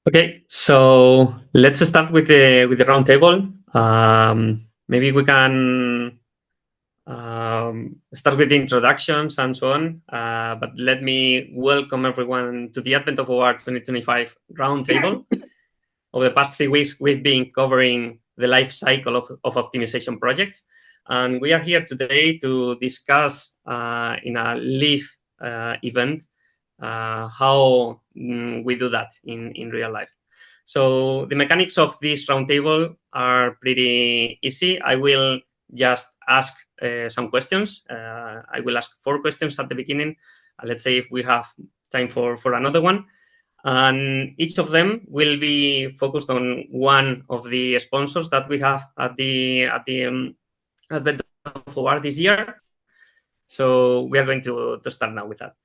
Okay, so let's start with the roundtable. Maybe we can start with the introductions and so on. But let me welcome everyone to the Advent of OR 2025 roundtable. Over the past 3 weeks, we've been covering the life cycle of optimization projects, and we are here today to discuss in a live event how we do that in real life. So the mechanics of this roundtable are pretty easy. I will just ask some questions. I will ask 4 questions at the beginning. Let's say if we have time for another one. And each of them will be focused on one of the sponsors that we have at the Advent of OR this year. So we are going to start now with that.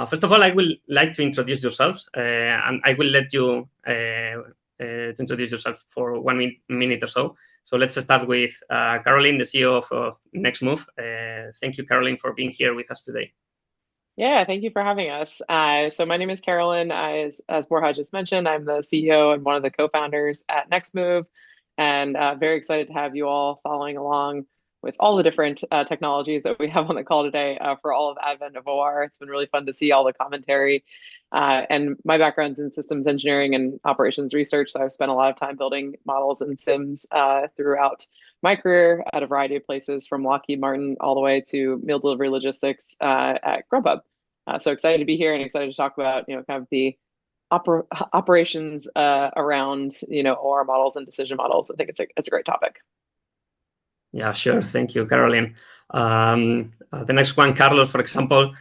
First of all, I will like to introduce yourselves, and I will let you to introduce yourself for 1 minute or so. So let's start with Carolyn, the CEO of Next Move. Thank you, Carolyn, for being here with us today. Yeah, thank you for having us. So my name is Carolyn. As Borja just mentioned, I'm the CEO and one of the co-founders at Next Move, and very excited to have you all following along with all the different technologies that we have on the call today for all of Advent of OR. It's been really fun to see all the commentary. And my background's in systems engineering and operations research, so I've spent a lot of time building models and sims throughout my career at a variety of places, from Lockheed Martin all the way to meal delivery logistics at Grubhub. So excited to be here and excited to talk about, kind of the operations around, OR models and decision models. I think it's a great topic. Yeah, sure. Thank you, Carolyn. The next one, Carlos, for example,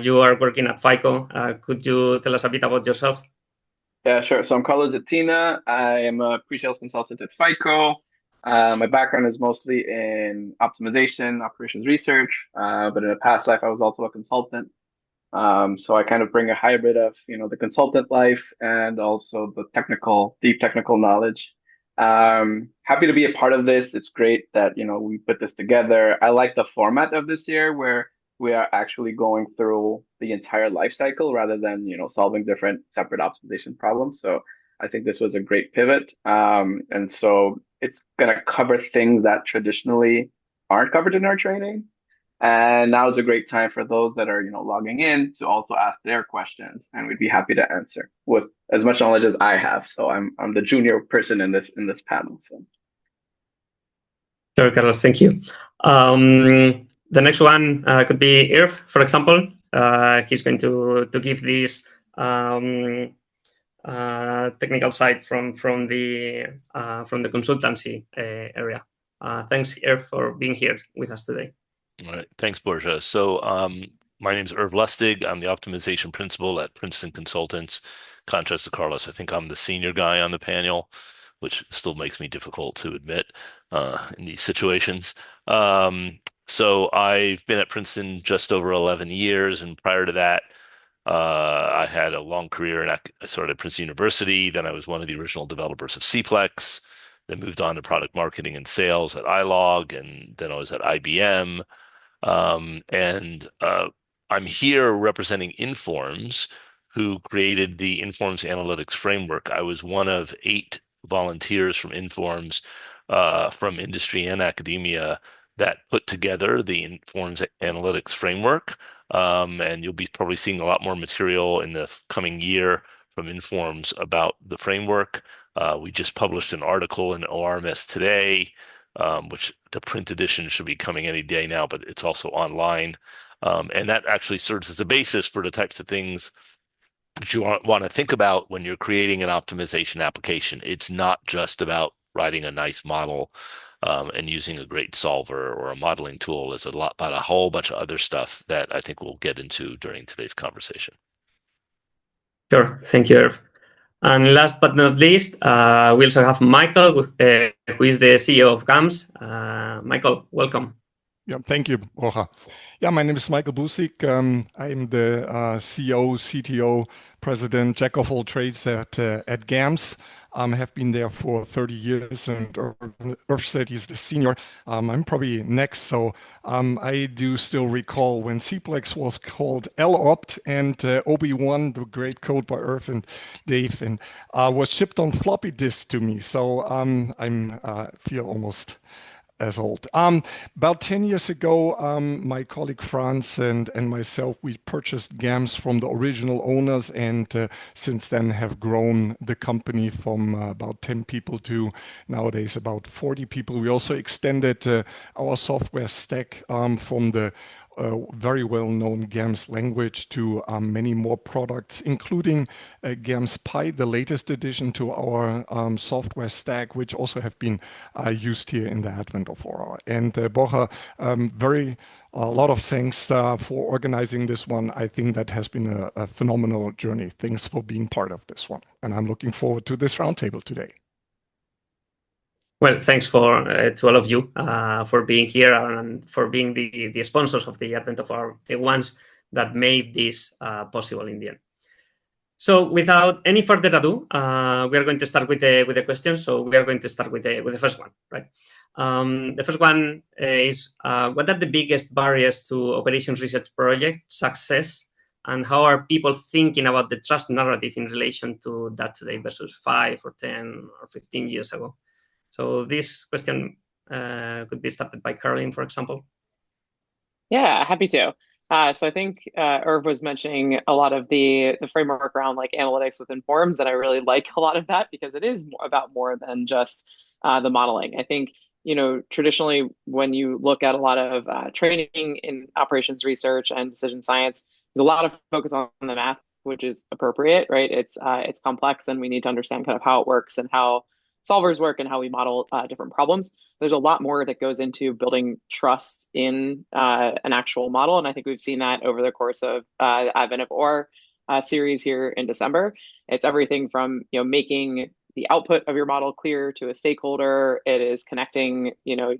you are working at FICO. Could you tell us a bit about yourself? Yeah, sure. So I'm Carlos Zetina. I am a pre-sales consultant at FICO. My background is mostly in optimization, operations research, but in a past life, I was also a consultant. So I kind of bring a hybrid of, the consultant life and also the deep technical knowledge. Happy to be a part of this. It's great that, we put this together. I like the format of this year where we are actually going through the entire life cycle rather than, solving different separate optimization problems. So I think this was a great pivot. And so it's going to cover things that traditionally aren't covered in our training. And now is a great time for those that are, logging in to also ask their questions, and we'd be happy to answer with as much knowledge as I have. So I'm the junior person in this panel. So. Sure, Carlos. Thank you. The next one could be Irv, for example. He's going to give this technical side from the consultancy area. Thanks, Irv, for being here with us today. All right. Thanks, Borja. So my name is Irv Lustig. I'm the optimization principal at Princeton Consultants. Contrast to Carlos, I think I'm the senior guy on the panel, which still makes me difficult to admit in these situations. So I've been at Princeton just over 11 years, and prior to that, I had a long career I started at Princeton University. Then I was one of the original developers of Cplex. Then moved on to product marketing and sales at iLog, and then I was at IBM. And I'm here representing Informs, who created the Informs Analytics Framework. I was one of 8 volunteers from Informs, from industry and academia, that put together the Informs Analytics Framework. And you'll be probably seeing a lot more material in the coming year from Informs about the framework. We just published an article in ORMS today, which the print edition should be coming any day now, but it's also online. And that actually serves as a basis for the types of things that you want to think about when you're creating an optimization application. It's not just about writing a nice model and using a great solver or a modeling tool. There's about a whole bunch of other stuff that I think we'll get into during today's conversation. Sure. Thank you, Irv. And last but not least, we also have Michael, who is the CEO of GAMS. Michael, welcome. Yeah, thank you, Borja. Yeah, my name is Michael Bussieck. I'm the CEO, CTO, president, jack of all trades at GAMS. Have been there for 30 years, and Irv said he's the senior. I'm probably next, so I do still recall when Cplex was called LOpt and OB1, the great code by Irv and Dave, and was shipped on floppy disk to me. So I'm feel almost as old. About 10 years ago, my colleague Franz and myself, we purchased GAMS from the original owners, and since then have grown the company from about 10 people to nowadays about 40 people. We also extended our software stack from the very well-known GAMS language to many more products, including GAMS Pi, the latest addition to our software stack, which also have been used here in the advent of Aura. And Borja, a lot of thanks for organizing this one. I think that has been a phenomenal journey. Thanks for being part of this one. And I'm looking forward to this roundtable today. Well, thanks to all of you for being here and for being the sponsors of the Advent of Our, the ones that made this possible in the end. So without any further ado, we are going to start with the questions. So we are going to start with the first one, right? The first one is, what are the biggest barriers to operations research project success, and how are people thinking about the trust narrative in relation to that today versus 5 or 10 or 15 years ago? So this question could be started by Carolyn, for example. Yeah, happy to. So I think Irv was mentioning a lot of the framework around like analytics within forms, and I really like a lot of that because it is about more than just the modeling. I think, traditionally when you look at a lot of training in operations research and decision science, there's a lot of focus on the math, which is appropriate, right? It's complex, and we need to understand kind of how it works and how solvers work and how we model different problems. There's a lot more that goes into building trust in an actual model, and I think we've seen that over the course of the Advent of OR series here in December. It's everything from making the output of your model clear to a stakeholder. It is connecting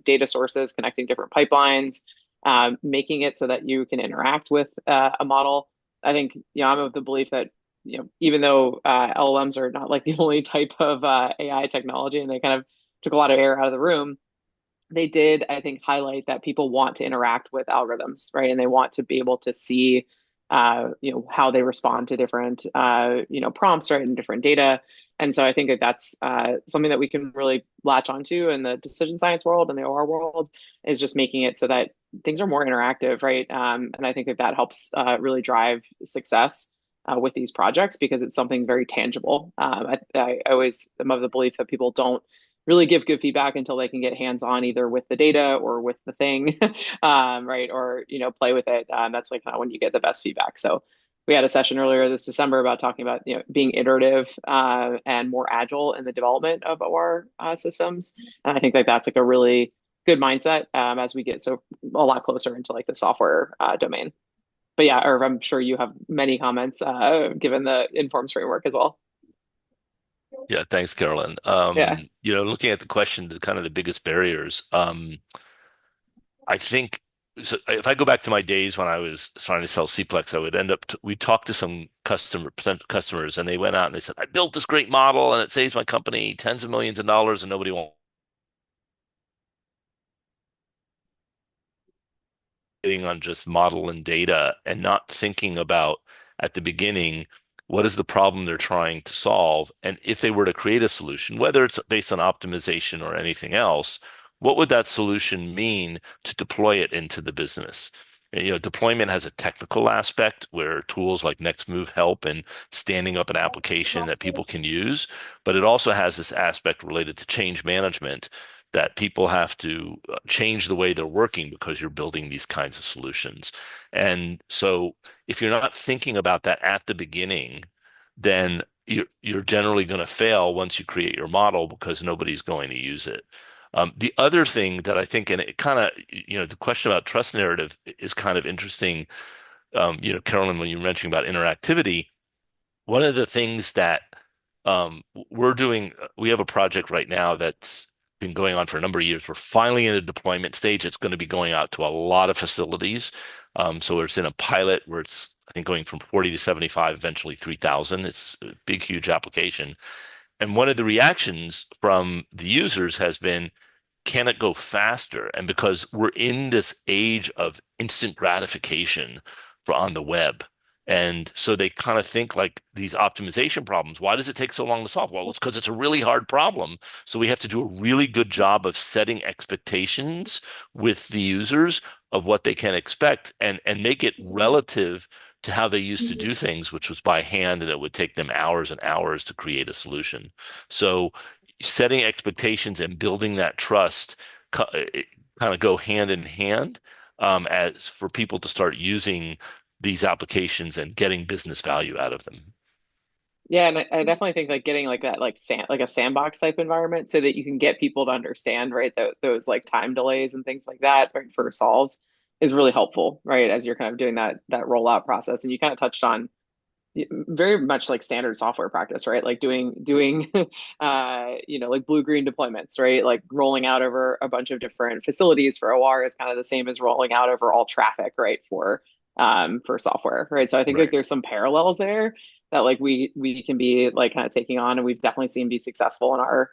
data sources, connecting different pipelines, making it so that you can interact with a model. I think I'm of the belief that even though LLMs are not like the only type of AI technology, and they kind of took a lot of air out of the room, they did, I think, highlight that people want to interact with algorithms, right? And they want to be able to see, how they respond to different, prompts, right, and different data. And so I think that that's something that we can really latch onto in the decision science world and the OR world, is just making it so that things are more interactive, right? And I think that that helps really drive success with these projects, because it's something very tangible. I always am of the belief that people don't really give good feedback until they can get hands-on either with the data or with the thing, right? Or, play with it. That's like kind of when you get the best feedback. So we had a session earlier this December about talking about, being iterative and more agile in the development of OR systems. And I think that that's like a really good mindset as we get a lot closer into like the software domain. But yeah, Irv, I'm sure you have many comments given the Informs framework as well. Yeah, thanks, Carolyn. Yeah. Looking at the question, kind of the biggest barriers, I think, so if I go back to my days when I was trying to sell Cplex, I would we talked to some potential customers, and they went out and they said, I built this great model and it saves my company tens of millions of dollars, and nobody won't. On just model and data and not thinking about at the beginning, what is the problem they're trying to solve? And if they were to create a solution, whether it's based on optimization or anything else, what would that solution mean to deploy it into the business? Deployment has a technical aspect where tools like Nextmove help in standing up an application that people can use, but it also has this aspect related to change management, that people have to change the way they're working because you're building these kinds of solutions. And so if you're not thinking about that at the beginning, then you're generally going to fail once you create your model, because nobody's going to use it. The other thing that I think, and it kind of, the question about trust narrative is kind of interesting. Carolyn, when you were mentioning about interactivity, one of the things that we're doing, we have a project right now that's been going on for a number of years. We're finally in a deployment stage. It's going to be going out to a lot of facilities. So it's in a pilot where it's, I think, going from 40 to 75, eventually 3,000. It's a big, huge application. And one of the reactions from the users has been, can it go faster? And because we're in this age of instant gratification on the web. And so they kind of think like these optimization problems, why does it take so long to solve? Well, it's because it's a really hard problem. So we have to do a really good job of setting expectations with the users of what they can expect and make it relative to how they used to do things, which was by hand, and it would take them hours and hours to create a solution. So setting expectations and building that trust kind of go hand in hand as for people to start using these applications and getting business value out of them. Yeah, and I definitely think like getting like that like a sandbox type environment so that you can get people to understand, right, those like time delays and things like that, right, for solves is really helpful, right, as you're kind of doing that rollout process. And you kind of touched on very much like standard software practice, right? Like doing like blue-green deployments, right? Like rolling out over a bunch of different facilities for OR is kind of the same as rolling out over all traffic, right? For software, right? So I think like there's some parallels there that like we can be like kind of taking on, and we've definitely seen be successful in our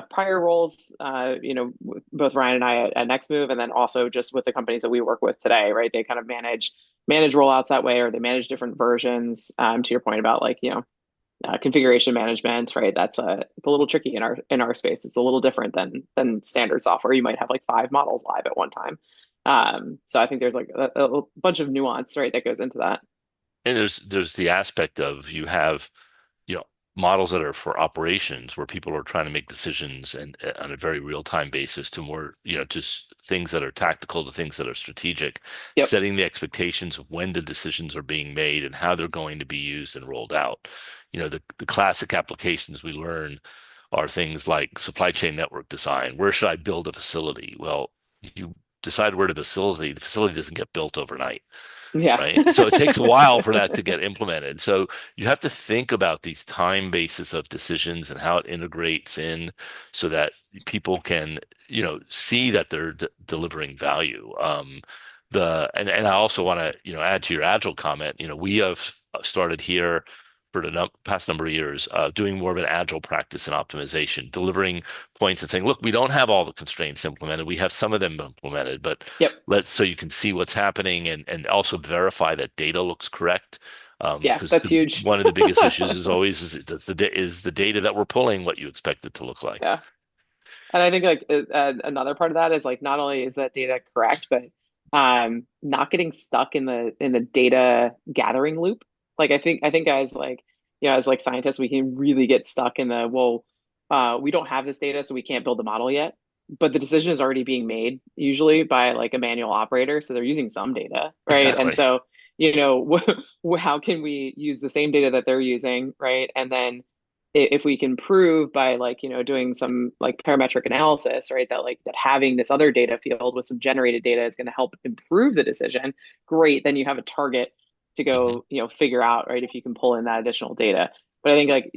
prior roles, both Ryan and I at NextMove, and then also just with the companies that we work with today, right? They kind of manage rollouts that way, or they manage different versions. To your point about like, configuration management, right? It's a little tricky in our space. It's a little different than standard software. You might have like 5 models live at one time. So I think there's like a bunch of nuance, right, that goes into that. And there's the aspect of you have, models that are for operations where people are trying to make decisions and on a very real-time basis to more, to things that are tactical to things that are strategic, Yep. setting the expectations of when the decisions are being made and how they're going to be used and rolled out. The classic applications we learn are things like supply chain network design. Where should I build a facility? Well, you decide where the facility doesn't get built overnight. Yeah. Right. So it takes a while for that to get implemented. So you have to think about these time bases of decisions and how it integrates in so that people can, see that they're delivering value. And I also want to, add to your agile comment, we have started here for the past number of years, doing more of an agile practice in optimization, delivering points and saying, look, we don't have all the constraints implemented. We have some of them implemented, but Yep. so you can see what's happening and also verify that data looks correct. Yeah, that's huge. One of the biggest issues is always is the data that we're pulling what you expect it to look like. Yeah. And I think like another part of that is like not only is that data correct, but not getting stuck in the data gathering loop. Like I think as like as like scientists, we can really get stuck in we don't have this data, so we can't build the model yet. But the decision is already being made usually by like a manual operator, so they're using some data, right? Exactly. And so how can we use the same data that they're using, right? And then if we can prove by like doing some like parametric analysis, right, that having this other data field with some generated data is going to help improve the decision, great, then you have a target to go figure out, right, if you can pull in that additional data. But I think like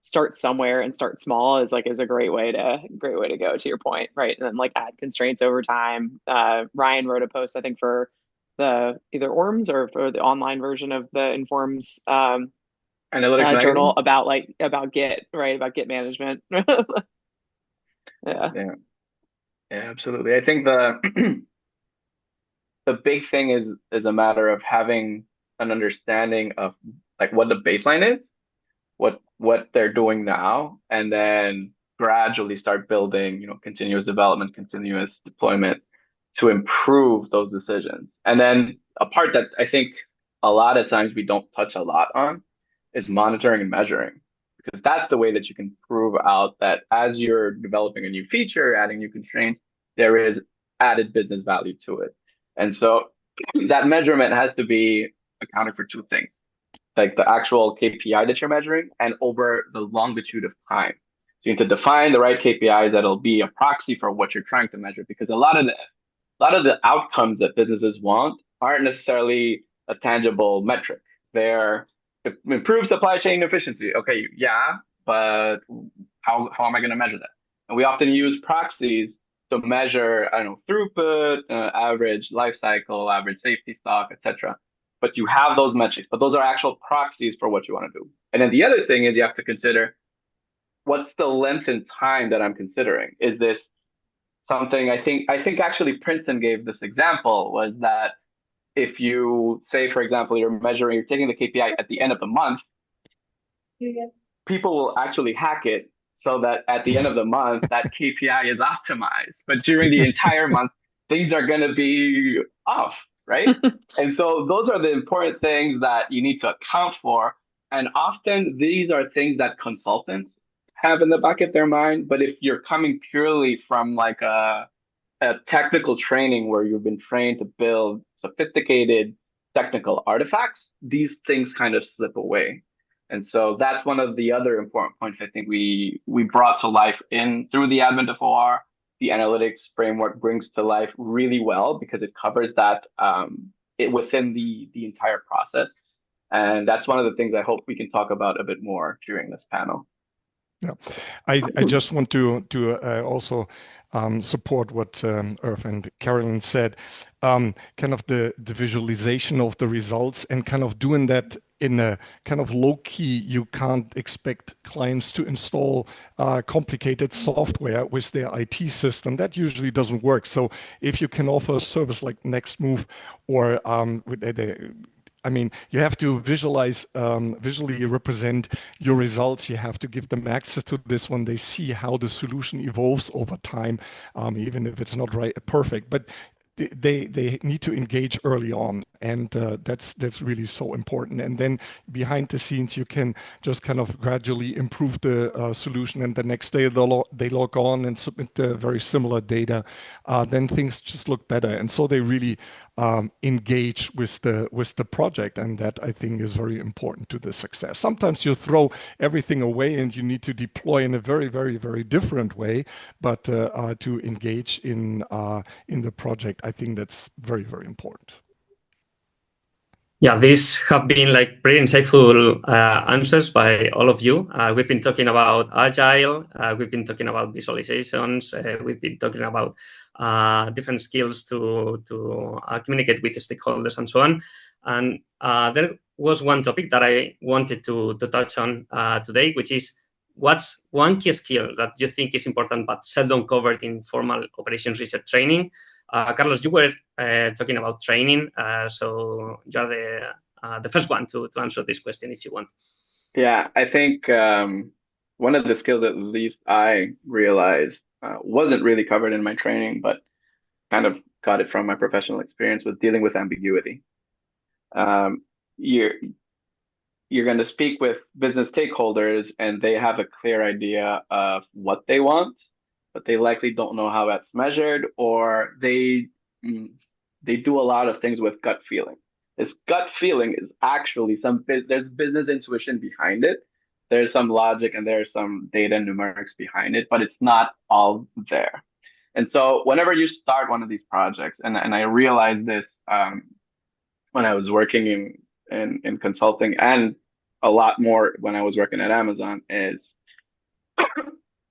start somewhere and start small is a great way to go, to your point, right? And then like add constraints over time. Ryan wrote a post, I think, for the either ORMS or for the online version of the Informs Analytics journal magazine? about Git, right? About Git management. Yeah, absolutely. I think the the big thing is a matter of having an understanding of like what the baseline is, what they're doing now, and then gradually start building, continuous development, continuous deployment to improve those decisions. And then a part that I think a lot of times we don't touch a lot on is monitoring and measuring, because that's the way that you can prove out that as you're developing a new feature, adding new constraints, there is added business value to it. And so that measurement has to be accounted for 2 things, like the actual KPI that you're measuring and over the longitude of time. So you need to define the right KPI that'll be a proxy for what you're trying to measure, because a lot of the outcomes that businesses want aren't necessarily a tangible metric. They're improve supply chain efficiency. Okay, yeah, but how am I going to measure that? And we often use proxies to measure, I don't know, throughput, average life cycle, average safety stock, etc. But you have those metrics, but those are actual proxies for what you want to do. And then the other thing is you have to consider, what's the length and time that I'm considering? Is this something, I think actually Princeton gave this example, was that if you say, for example, you're taking the KPI at the end of the month, people will actually hack it so that at the end of the month, that KPI is optimized. But during the entire month, things are going to be off, right? And so those are the important things that you need to account for. And often these are things that consultants have in the back of their mind. But if you're coming purely from like a technical training where you've been trained to build sophisticated technical artifacts, these things kind of slip away. And so that's one of the other important points I think we brought to life in through the advent of OR. The analytics framework brings to life really well because it covers that within the entire process. And that's one of the things I hope we can talk about a bit more during this panel. Yeah, I just want to also support what Irv and Carolyn said. Kind of the visualization of the results and kind of doing that in a kind of low key. You can't expect clients to install complicated software with their IT system. That usually doesn't work. So if you can offer a service like Nextmove or I mean, you have to visually represent your results. You have to give them access to this when they see how the solution evolves over time, even if it's not perfect. But they need to engage early on, and that's really so important. And then behind the scenes, you can just kind of gradually improve the solution, and the next day they log on and submit the very similar data. Then things just look better, and so they really engage with the project, and that I think is very important to the success. Sometimes you throw everything away and you need to deploy in a very, very, very different way, but to engage in the project, I think that's very, very important. Yeah, these have been like pretty insightful answers by all of you. We've been talking about agile, we've been talking about visualizations, we've been talking about different skills to communicate with stakeholders and so on. And there was one topic that I wanted to touch on today, which is what's one key skill that you think is important but seldom covered in formal operations research training? Carlos, you were talking about training, so you're the first one to answer this question if you want. Yeah, I think one of the skills that at least I realized wasn't really covered in my training, but kind of got it from my professional experience, was dealing with ambiguity. You're going to speak with business stakeholders and they have a clear idea of what they want, but they likely don't know how that's measured, or they do a lot of things with gut feeling. This gut feeling is actually there's business intuition behind it. There's some logic and there's some data numerics behind it, but it's not all there. And so whenever you start one of these projects, and I realized this when I was working in consulting, and a lot more when I was working at Amazon, is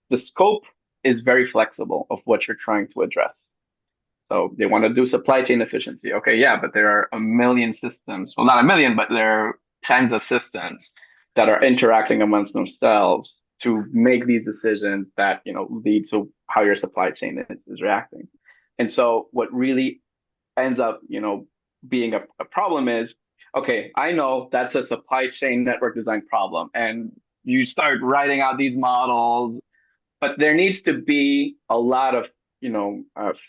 the scope is very flexible of what you're trying to address. So they want to do supply chain efficiency. Okay, yeah, but there are a million systems. Well, not a million, but there are tens of systems that are interacting amongst themselves to make these decisions that, lead to how your supply chain is reacting. And so what really ends up, being a problem is, okay, I know that's a supply chain network design problem. And you start writing out these models, but there needs to be a lot of,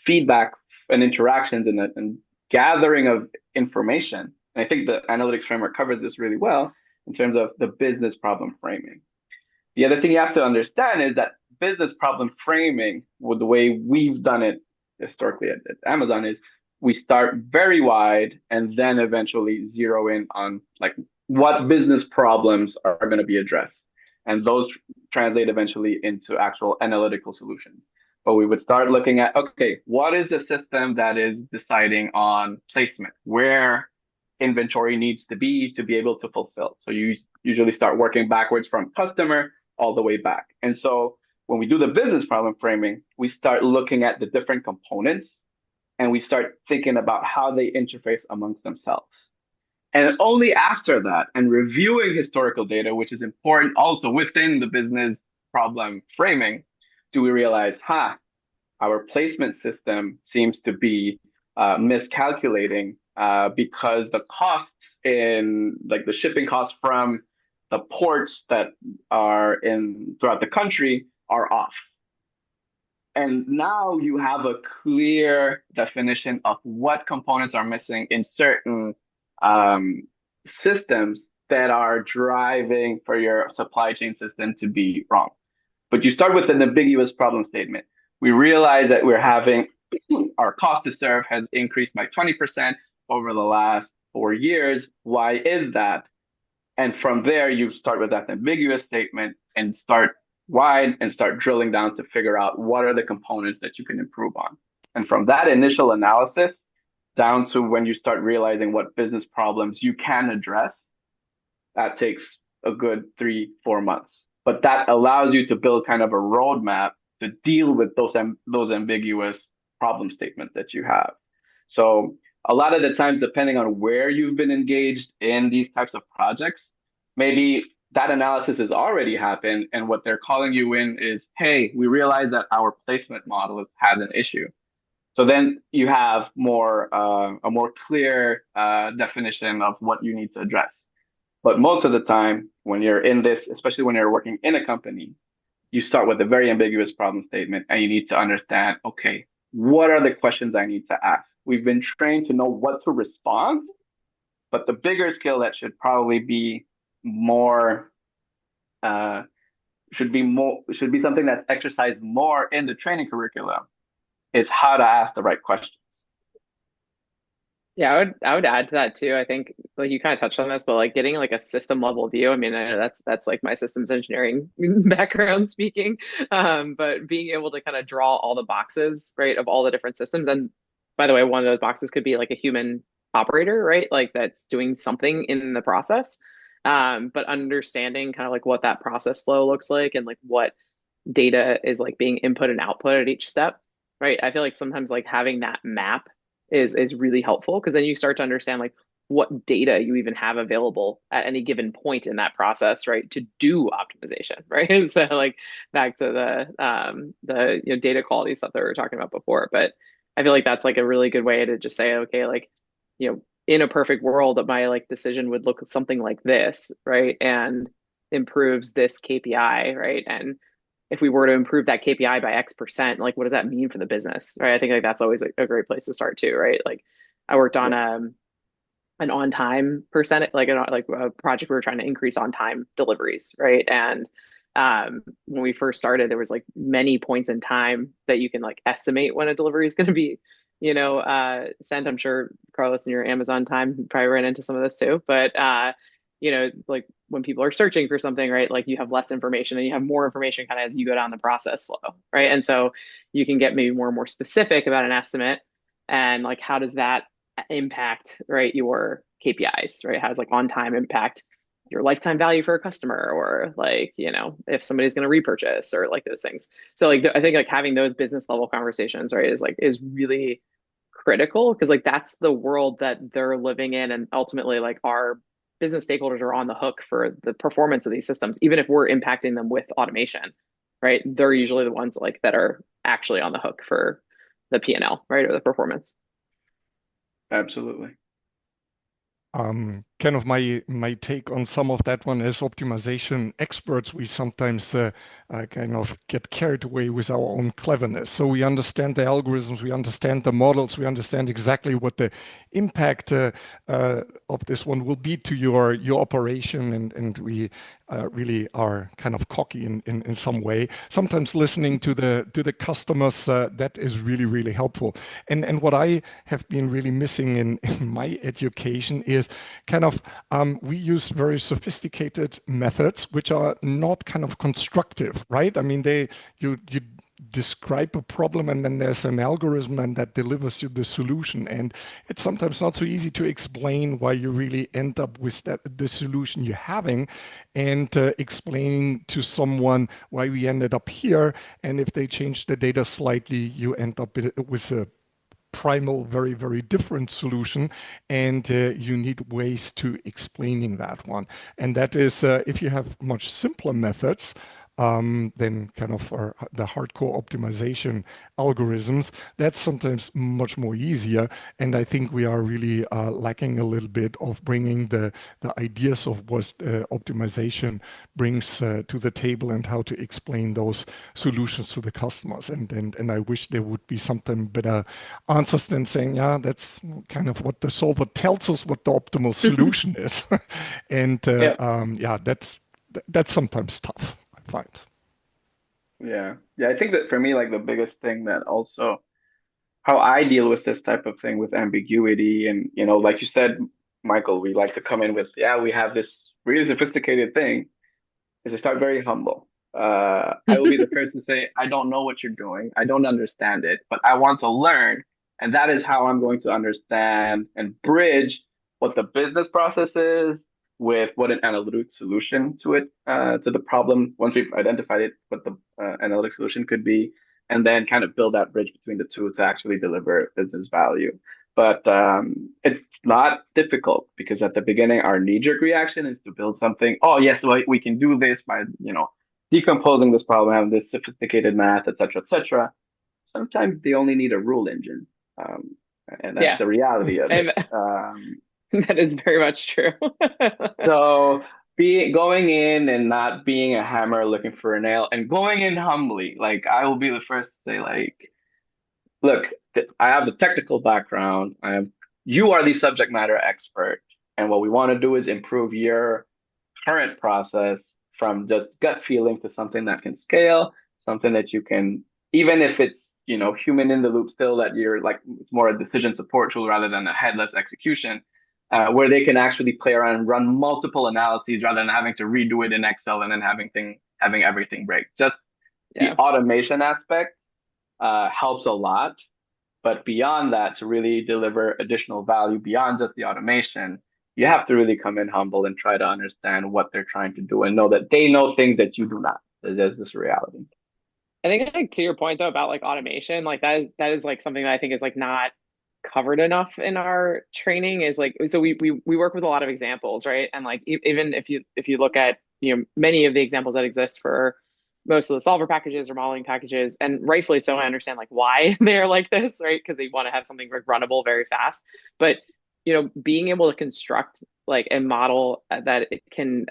feedback and interactions and gathering of information. And I think the analytics framework covers this really well in terms of the business problem framing. The other thing you have to understand is that business problem framing, with the way we've done it historically at Amazon, is we start very wide and then eventually zero in on like what business problems are going to be addressed. And those translate eventually into actual analytical solutions. But we would start looking at, okay, what is the system that is deciding on placement, where inventory needs to be able to fulfill? So you usually start working backwards from customer all the way back. And so when we do the business problem framing, we start looking at the different components and we start thinking about how they interface amongst themselves. And only after that, and reviewing historical data, which is important also within the business problem framing, do we realize, our placement system seems to be miscalculating because the costs in like the shipping costs from the ports that are in throughout the country are off. And now you have a clear definition of what components are missing in certain systems that are driving for your supply chain system to be wrong. But you start with an ambiguous problem statement. We realize that we're having our cost to serve has increased by 20% over the last 4 years. Why is that? And from there, you start with that ambiguous statement and start wide and start drilling down to figure out what are the components that you can improve on. And from that initial analysis down to when you start realizing what business problems you can address, that takes a good 3-4 months. But that allows you to build kind of a roadmap to deal with those ambiguous problem statements that you have. So a lot of the times, depending on where you've been engaged in these types of projects, maybe that analysis has already happened, and what they're calling you in is, hey, we realize that our placement model has an issue. So then you have a more clear definition of what you need to address. But most of the time, when you're in this, especially when you're working in a company, you start with a very ambiguous problem statement, and you need to understand, okay, what are the questions I need to ask? We've been trained to know what to respond, but the bigger skill that should probably be more should be something that's exercised more in the training curriculum is how to ask the right questions. Yeah, I would add to that too. I think like you kind of touched on this, but like getting like a system level view. I mean, I know that's like my systems engineering background speaking, but being able to kind of draw all the boxes, right, of all the different systems. And by the way, one of those boxes could be like a human operator, right, like that's doing something in the process. But understanding kind of like what that process flow looks like and like what data is like being input and output at each step, right? I feel like sometimes like having that map is really helpful because then you start to understand like what data you even have available at any given point in that process, right, to do optimization, right? And so like back to the data quality stuff that we were talking about before, but I feel like that's like a really good way to just say, okay, like in a perfect world, that my like decision would look something like this, right, and improves this KPI, right, and if we were to improve that KPI by X%, like what does that mean for the business, right? I think like that's always a great place to start too, right? Like I worked on an on-time percentage, like a project we were trying to increase on-time deliveries, right? And when we first started, there was like many points in time that you can like estimate when a delivery is going to be, sent. I'm sure Carlos in your Amazon time probably ran into some of this too, but like when people are searching for something, right, like you have less information and you have more information kind of as you go down the process flow, right? And so you can get maybe more and more specific about an estimate and like how does that impact, right, your KPIs, right? How does like on time impact your lifetime value for a customer, or like if somebody's going to repurchase or like those things. So like I think like having those business level conversations, right, is really critical because like that's the world that they're living in, and ultimately like our business stakeholders are on the hook for the performance of these systems, even if we're impacting them with automation, right? They're usually the ones like that are actually on the hook for the P&L, right, or the performance. Absolutely. Kind of my take on some of that one as optimization experts, we sometimes kind of get carried away with our own cleverness. So we understand the algorithms, we understand the models, we understand exactly what the impact of this one will be to your operation, and we really are kind of cocky in some way. Sometimes listening to the customers, that is really helpful. And what I have been really missing in my education is kind of we use very sophisticated methods which are not kind of constructive, right? I mean, you describe a problem, and then there's an algorithm and that delivers you the solution. And it's sometimes not so easy to explain why you really end up with the solution you're having, and explaining to someone why we ended up here. And if they change the data slightly, you end up with a primal, very, very different solution, and you need ways to explaining that one. And that is, if you have much simpler methods, then kind of the hardcore optimization algorithms, that's sometimes much more easier. And I think we are really lacking a little bit of bringing the ideas of what optimization brings to the table and how to explain those solutions to the customers. And I wish there would be something better answers than saying, yeah, that's kind of what the solver tells us what the optimal solution is. And yeah, that's sometimes tough, I find. Yeah. I think that for me, like the biggest thing that also how I deal with this type of thing with ambiguity, and like you said, Michael, we like to come in with, yeah, we have this really sophisticated thing, is to start very humble. I will be the first to say, I don't know what you're doing. I don't understand it, but I want to learn. And that is how I'm going to understand and bridge what the business process is with what an analytic solution to it, to the problem, once we've identified it, what the analytic solution could be, and then kind of build that bridge between the two to actually deliver business value. But it's not difficult, because at the beginning, our knee-jerk reaction is to build something. Oh, yes, well, we can do this by, decomposing this problem, having this sophisticated math, et cetera, et cetera. Sometimes they only need a rule engine. And that's the reality of it. That is very much true. So going in and not being a hammer looking for a nail, and going in humbly, like I will be the first to say, like, look, I have the technical background. You are the subject matter expert, and what we want to do is improve your current process from just gut feeling to something that can scale, something that you can, even if it's human in the loop still, that you're like, it's more a decision support tool rather than a headless execution, where they can actually play around and run multiple analyses rather than having to redo it in Excel and then having everything break. Just the automation aspect helps a lot. But beyond that, to really deliver additional value beyond just the automation, you have to really come in humble and try to understand what they're trying to do and know that they know things that you do not. There's this reality. I think, like, to your point though about like automation, like that is like something that I think is like not covered enough in our training. Is like, so we work with a lot of examples, right? And like even if you look at many of the examples that exist for most of the solver packages or modeling packages, and rightfully so, I understand like why they're like this, right? Because they want to have something runnable very fast. But being able to construct like a model that it can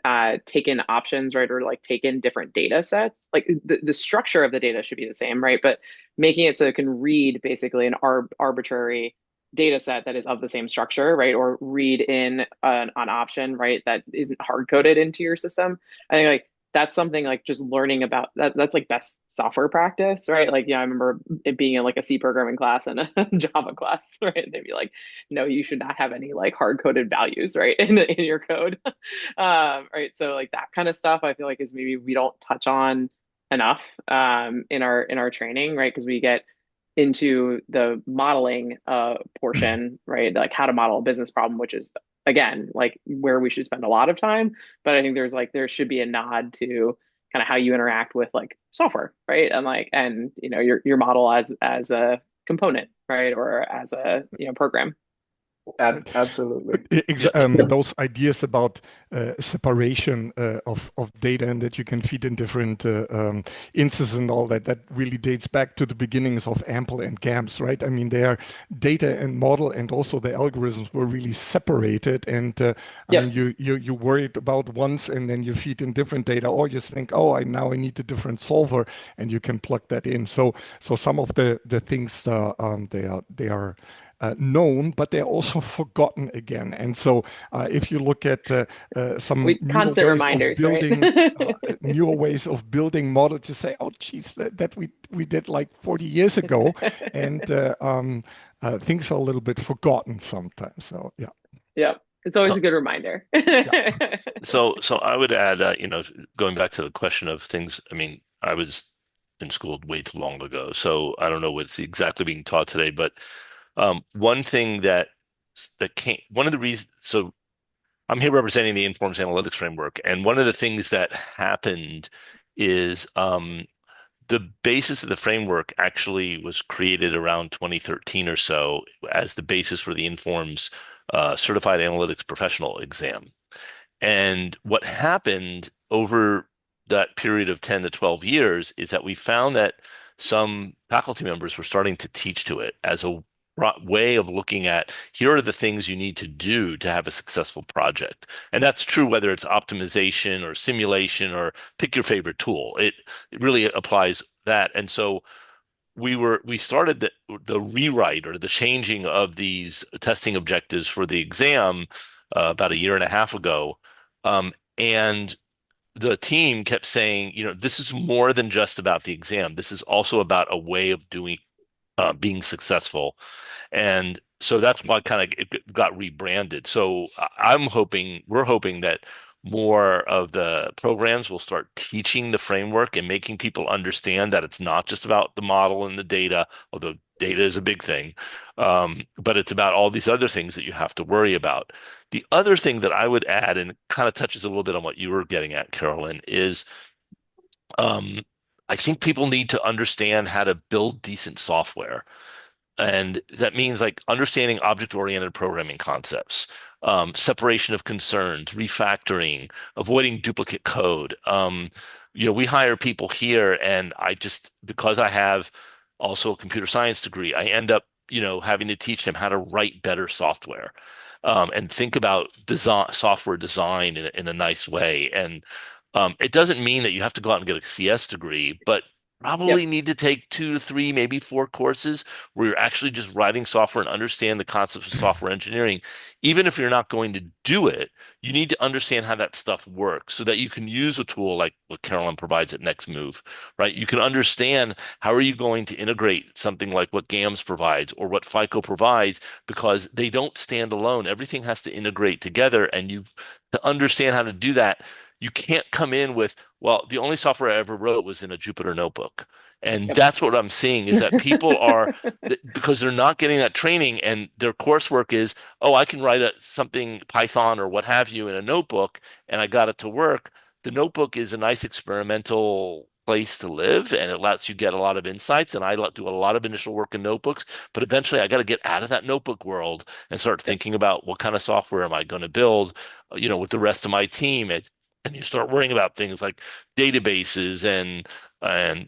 take in options, right, or like take in different data sets, like the structure of the data should be the same, right? But making it so it can read basically an arbitrary data set that is of the same structure, right, or read in an option, right, that isn't hard coded into your system. I think like that's something like just learning about that's like best software practice, right? Like, I remember it being in like a C programming class and a Java class, right? And they'd be like, no, you should not have any like hard coded values, right, in your code. Right. So like that kind of stuff I feel like is maybe we don't touch on enough in our training, right? Because we get into the modeling portion, right? Like how to model a business problem, which is again like where we should spend a lot of time. But I think there should be a nod to kind of how you interact with like software, right? And your model as a component, right, or as a program. Absolutely. Those ideas about separation of data, and that you can feed in different instances and all that really dates back to the beginnings of AMPL and GAMS, right? I mean, their data and model and also the algorithms were really separated. And I mean, you worried about once, and then you feed in different data, or you think, oh, now I need a different solver, and you can plug that in. So some of the things they are known, but they're also forgotten again. And so if you look at some constant reminders, right? Newer ways of building models, you say, oh, geez, that we did like 40 years ago. And things are a little bit forgotten sometimes. So, yeah. Yeah. It's always a good reminder. So I would add, going back to the question of things, I mean, I was in school way too long ago. So I don't know what's exactly being taught today, but one thing one of the reasons, so I'm here representing the Informs Analytics Framework, and one of the things that happened is the basis of the framework actually was created around 2013 or so as the basis for the Informs Certified Analytics Professional exam. And what happened over that period of 10 to 12 years is that we found that some faculty members were starting to teach to it as a way of looking at here are the things you need to do to have a successful project. And that's true whether it's optimization or simulation or pick your favorite tool. It really applies that. And so we started the rewrite or the changing of these testing objectives for the exam about a year and a half ago. And the team kept saying, this is more than just about the exam. This is also about a way of being successful. And so that's why kind of it got rebranded. So we're hoping that more of the programs will start teaching the framework and making people understand that it's not just about the model and the data, although data is a big thing, but it's about all these other things that you have to worry about. The other thing that I would add, and it kind of touches a little bit on what you were getting at, Carolyn, is I think people need to understand how to build decent software. And that means like understanding object-oriented programming concepts, separation of concerns, refactoring, avoiding duplicate code. We hire people here, and because I have also a computer science degree, I end up, having to teach them how to write better software, and think about software design in a nice way. And it doesn't mean that you have to go out and get a CS degree, but probably need to take 2 to 3, maybe 4 courses where you're actually just writing software and understand the concepts of software engineering. Even if you're not going to do it, you need to understand how that stuff works so that you can use a tool like what Carolyn provides at Next Move, right? You can understand how are you going to integrate something like what GAMS provides or what FICO provides, because they don't stand alone. Everything has to integrate together, and to understand how to do that, you can't come in with, well, the only software I ever wrote was in a Jupyter notebook. And that's what I'm seeing is that people are, because they're not getting that training and their coursework is, oh, I can write something Python or what have you in a notebook and I got it to work. The notebook is a nice experimental place to live and it lets you get a lot of insights. And I do a lot of initial work in notebooks, but eventually I got to get out of that notebook world and start thinking about what kind of software am I going to build, with the rest of my team. And you start worrying about things like databases and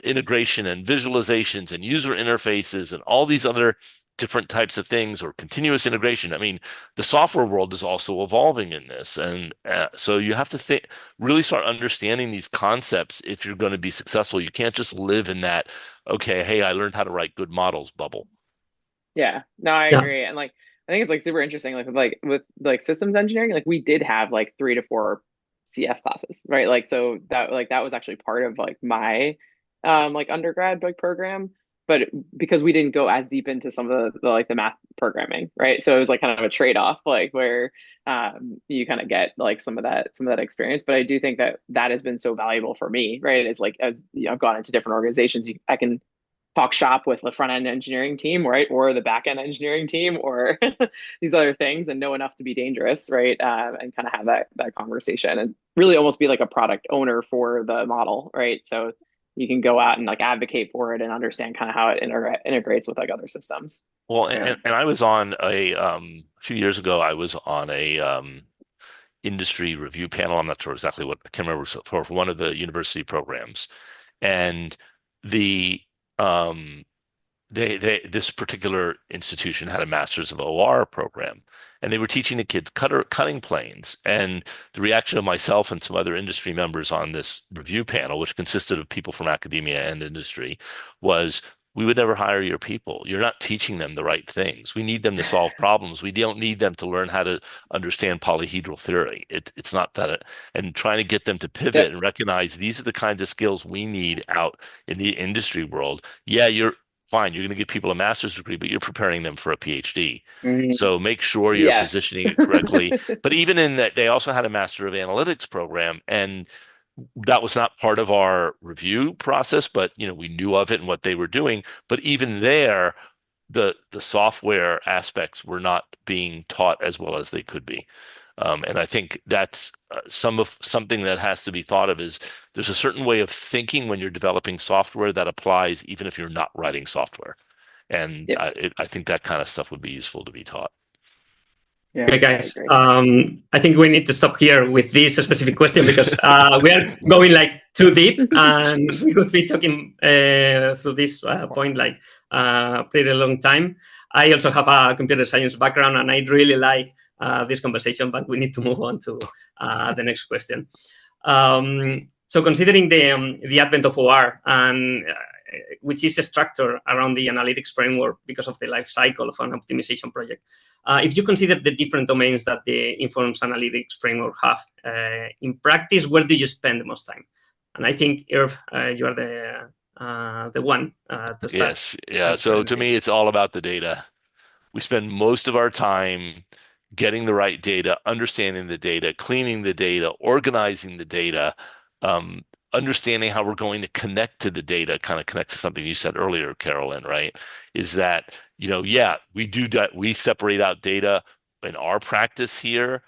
integration and visualizations and user interfaces and all these other different types of things, or continuous integration. I mean, the software world is also evolving in this. And so you have to really start understanding these concepts if you're going to be successful. You can't just live in that, okay, hey, I learned how to write good models bubble. Yeah, no, I agree. And I think it's super interesting, with systems engineering, we did have 3 to 4 CS classes, right? So that was actually part of my undergrad kind but because we didn't go as deep into some of the math programming, right? So it was kind of a trade-off, where you kind of get some of that experience. But I do think that has been so valuable for me, right? It's as I've gone into different organizations, I can talk shop with the front end engineering team, right, or the back end engineering team, or these other things, and know enough to be dangerous, right, and kind of have that conversation, and really almost be like a product owner for the model, right? So you can go out and advocate for it and understand kind of how it integrates with other systems. Well, and I was on a few years ago. I was on a industry review panel. I'm not sure exactly what, I can't remember, for one of the university programs, and the this particular institution had a master's of OR program, and they were teaching the kids cutting planes. And the reaction of myself and some other industry members on this review panel, which consisted of people from academia and industry, was, we would never hire your people. You're not teaching them the right things. We need them to solve problems. We don't need them to learn how to understand polyhedral theory. It's not that. And trying to get them to pivot and recognize these are the kinds of skills we need out in the industry world. Yeah, you're fine. You're going to give people a master's degree, but you're preparing them for a PhD. So make sure you're positioning it correctly. But even in that, they also had a Master of Analytics program, and that was not part of our review process, but we knew of it and what they were doing. But even there, the software aspects were not being taught as well as they could be. And I think that's something that has to be thought of is there's a certain way of thinking when you're developing software that applies even if you're not writing software. And Yep. I think that kind of stuff would be useful to be taught. Yeah, Okay, guys. agree. I think we need to stop here with this specific question because we are going like too deep, and we could be talking through this point like pretty long time. I also have a computer science background, and I really like this conversation, but we need to move on to the next question. So, considering the advent of OR and which is a structure around the analytics framework because of the life cycle of an optimization project. If you consider the different domains that the Informs Analytics framework have, in practice, where do you spend the most time? And I think, Irv, you are the one to start. Yes, yeah. So to me, it's all about the data. We spend most of our time getting the right data, understanding the data, cleaning the data, organizing the data, understanding how we're going to connect to the data, kind of connect to something you said earlier, Carolyn, right? Is that, yeah, we do that. We separate out data in our practice here.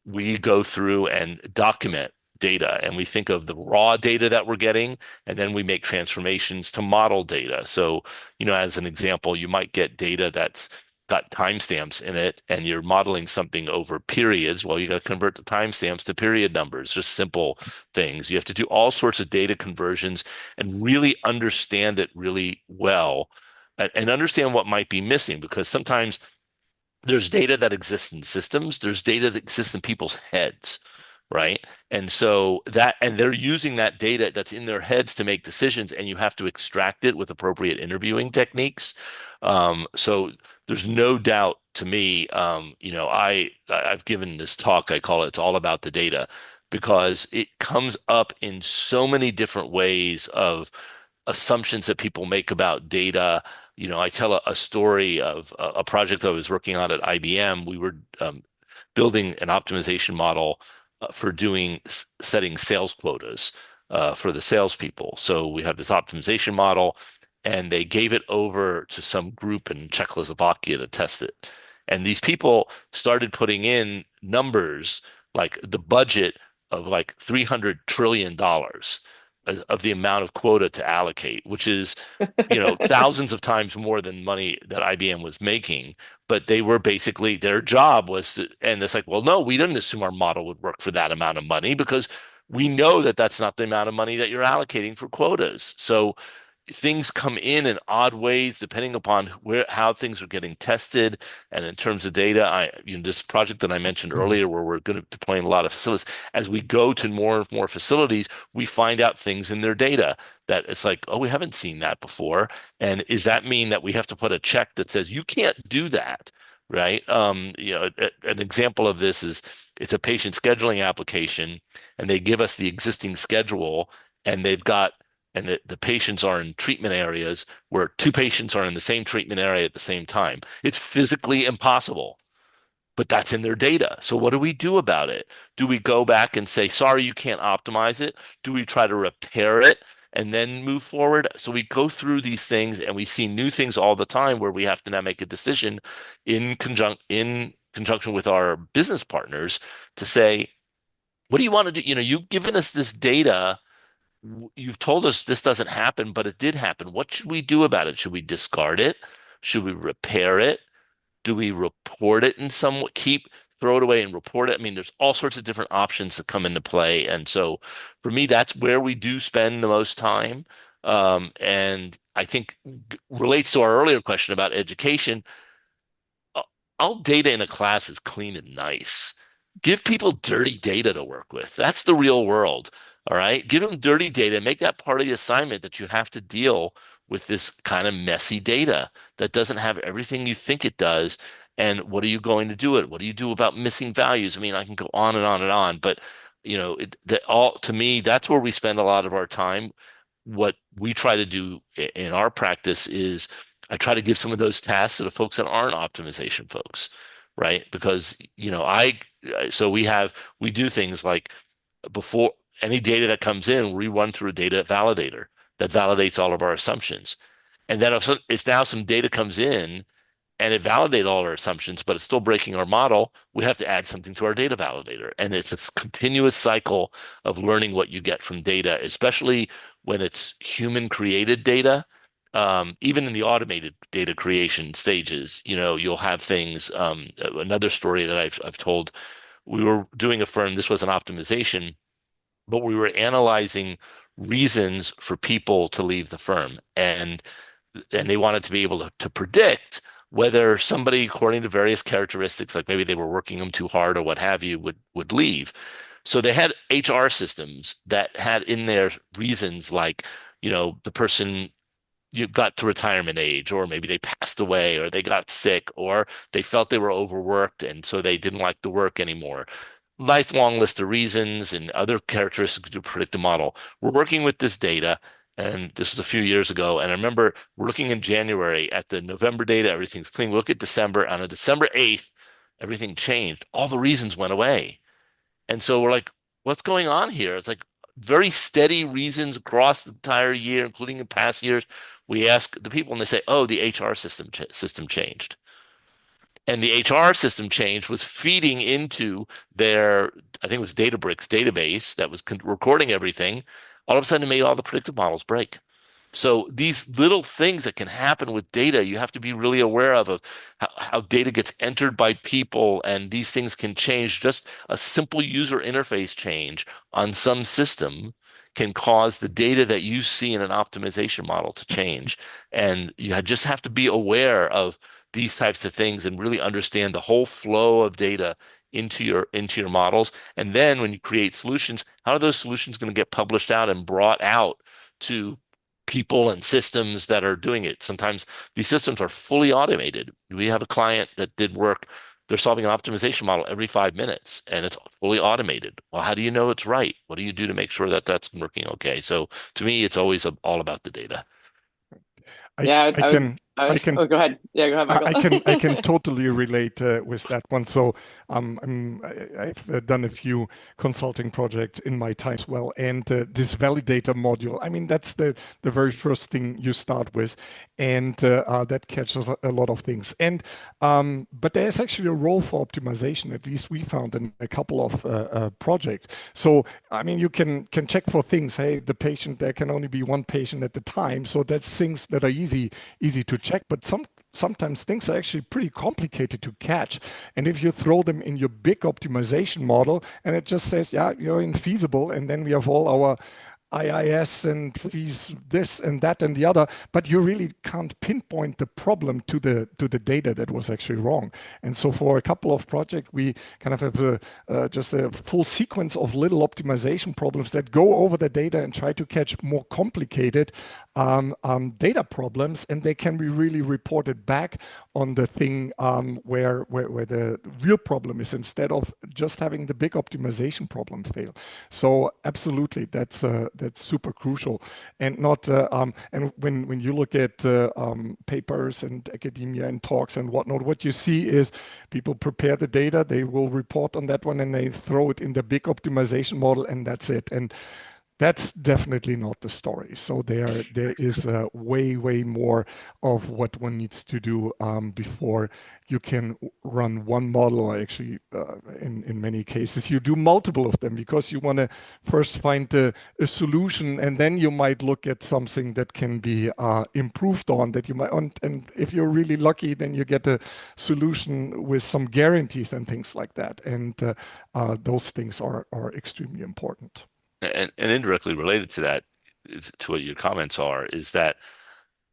We go through and document data, and we think of the raw data that we're getting, and then we make transformations to model data. So, as an example, you might get data that's got timestamps in it, and you're modeling something over periods. Well, you got to convert the timestamps to period numbers, just simple things. You have to do all sorts of data conversions and really understand it really well and understand what might be missing, because sometimes there's data that exists in systems, there's data that exists in people's heads, right? And so and they're using that data that's in their heads to make decisions, and you have to extract it with appropriate interviewing techniques. So there's no doubt to me, I've given this talk, I call It's All About the Data, because it comes up in so many different ways of assumptions that people make about data. I tell a story of a project I was working on at IBM. We were building an optimization model for setting sales quotas for the salespeople. So we have this optimization model, and they gave it over to some group in Czechoslovakia to test it. And these people started putting in numbers like the budget of like $300 trillion of the amount of quota to allocate, which is, thousands of times more than money that IBM was making. But they were basically, their job was to, and it's like, well, no, we didn't assume our model would work for that amount of money because we know that that's not the amount of money that you're allocating for quotas. So things come in odd ways depending upon how things are getting tested. And in terms of data, this project that I mentioned earlier, where we're going to deploy in a lot of facilities, as we go to more and more facilities, we find out things in their data that it's like, oh, we haven't seen that before. And does that mean that we have to put a check that says you can't do that? Right. An example of this is it's a patient scheduling application, and they give us the existing schedule, and the patients are in treatment areas where two patients are in the same treatment area at the same time. It's physically impossible, but that's in their data. So what do we do about it? Do we go back and say, sorry, you can't optimize it? Do we try to repair it and then move forward? So we go through these things, and we see new things all the time where we have to now make a decision in conjunction with our business partners to say, what do you want to do? You've given us this data. You've told us this doesn't happen, but it did happen. What should we do about it? Should we discard it? Should we repair it? Do we report it in some way? Throw it away and report it? I mean, there's all sorts of different options that come into play. And so for me, that's where we do spend the most time. And I think relates to our earlier question about education. All data in a class is clean and nice. Give people dirty data to work with. That's the real world. All right. Give them dirty data. Make that part of the assignment that you have to deal with this kind of messy data that doesn't have everything you think it does. And what are you going to do it? What do you do about missing values? I mean, I can go on and on and on, but to me, that's where we spend a lot of our time. What we try to do in our practice is I try to give some of those tasks to the folks that aren't optimization folks, right? Because, we do things like before any data that comes in, we run through a data validator that validates all of our assumptions. And then if now some data comes in and it validates all our assumptions, but it's still breaking our model, we have to add something to our data validator. And it's this continuous cycle of learning what you get from data, especially when it's human created data. Even in the automated data creation stages, you'll have things. Another story that I've told, we were doing a firm, this was an optimization, but we were analyzing reasons for people to leave the firm. And they wanted to be able to predict whether somebody, according to various characteristics, like maybe they were working them too hard or what have you, would leave. So they had HR systems that had in there reasons like, the person you got to retirement age, or maybe they passed away, or they got sick, or they felt they were overworked, and so they didn't like the work anymore. Lifelong list of reasons and other characteristics to predict a model. We're working with this data, and this was a few years ago. And I remember we're looking in January at the November data, everything's clean. We look at December, on December 8th, everything changed. All the reasons went away. And so we're like, what's going on here? It's like very steady reasons across the entire year, including in past years. We ask the people and they say, oh, the HR system changed. And the HR system change was feeding into their, I think it was Databricks database that was recording everything. All of a sudden, it made all the predictive models break. So these little things that can happen with data, you have to be really aware of how data gets entered by people, and these things can change. Just a simple user interface change on some system can cause the data that you see in an optimization model to change. And you just have to be aware of these types of things and really understand the whole flow of data into your models. And then when you create solutions, how are those solutions going to get published out and brought out to people and systems that are doing it? Sometimes these systems are fully automated. We have a client that did work. They're solving an optimization model every 5 minutes, and it's fully automated. Well, how do you know it's right? What do you do to make sure that that's working okay? So to me, it's always all about the data. Yeah, oh, go ahead. Yeah, go ahead, Michael. I can totally relate with that one. So I've done a few consulting projects in my time as well, and this validator module. I mean, that's the very first thing you start with, and that catches a lot of things. And but there's actually a role for optimization. At least we found in a couple of projects. So I mean, you can check for things. Hey, the patient, there can only be one patient at the time. So that's things that are easy to check, but sometimes things are actually pretty complicated to catch. And if you throw them in your big optimization model and it just says, yeah, you're infeasible, and then we have all our IIS and fees, this and that and the other, but you really can't pinpoint the problem to the data that was actually wrong. And so for a couple of projects, we kind of have just a full sequence of little optimization problems that go over the data and try to catch more complicated data problems, and they can be really reported back on the thing where the real problem is, instead of just having the big optimization problem fail. So absolutely, that's super crucial. And not and when you look at papers and academia and talks and whatnot, what you see is people prepare the data, they will report on that one, and they throw it in the big optimization model, and that's it. And that's definitely not the story. So there is way more of what one needs to do before you can run one model, or actually in many cases you do multiple of them, because you want to first find a solution, and then you might look at something that can be improved on, that you might, and if you're really lucky, then you get a solution with some guarantees and things like that. And those things are extremely important. And indirectly related to that, to what your comments are, is that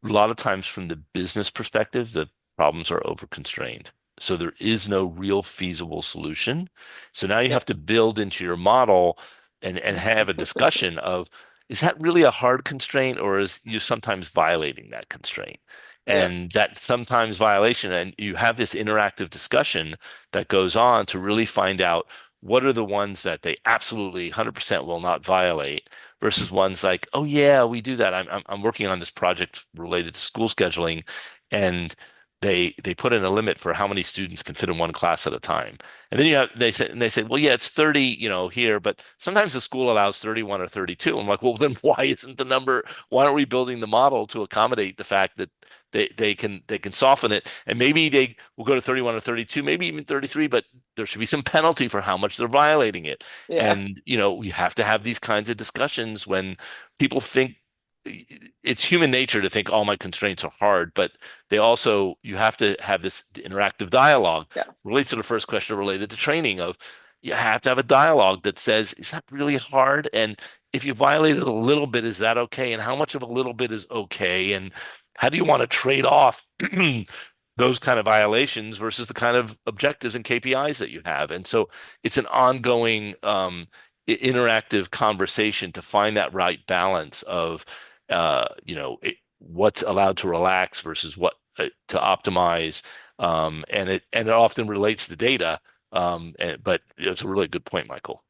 a lot of times from the business perspective, the problems are over-constrained. So there is no real feasible solution. So now you have to build into your model and have a discussion of, is that really a hard constraint, or is you sometimes violating that constraint? And that sometimes violation, and you have this interactive discussion that goes on to really find out what are the ones that they absolutely 100% will not violate, versus ones like, oh yeah, we do that. I'm working on this project related to school scheduling, and they put in a limit for how many students can fit in one class at a time. And then they say, well, yeah, it's 30, here, but sometimes the school allows 31 or 32. I'm like, well, then why isn't the number? Why aren't we building the model to accommodate the fact that they can soften it, and maybe they will go to 31 or 32, maybe even 33, but there should be some penalty for how much they're violating it. Yeah. And we have to have these kinds of discussions when people think it's human nature to think all my constraints are hard, but you have to have this interactive dialogue. Yeah. Relates to the first question related to training of you have to have a dialogue that says, is that really hard? And if you violate it a little bit, is that okay? And how much of a little bit is okay? And how do you want to trade off those kind of violations versus the kind of objectives and KPIs that you have? And so it's an ongoing interactive conversation to find that right balance of what's allowed to relax versus what to optimize, and it often relates to data, but it's a really good point, Michael.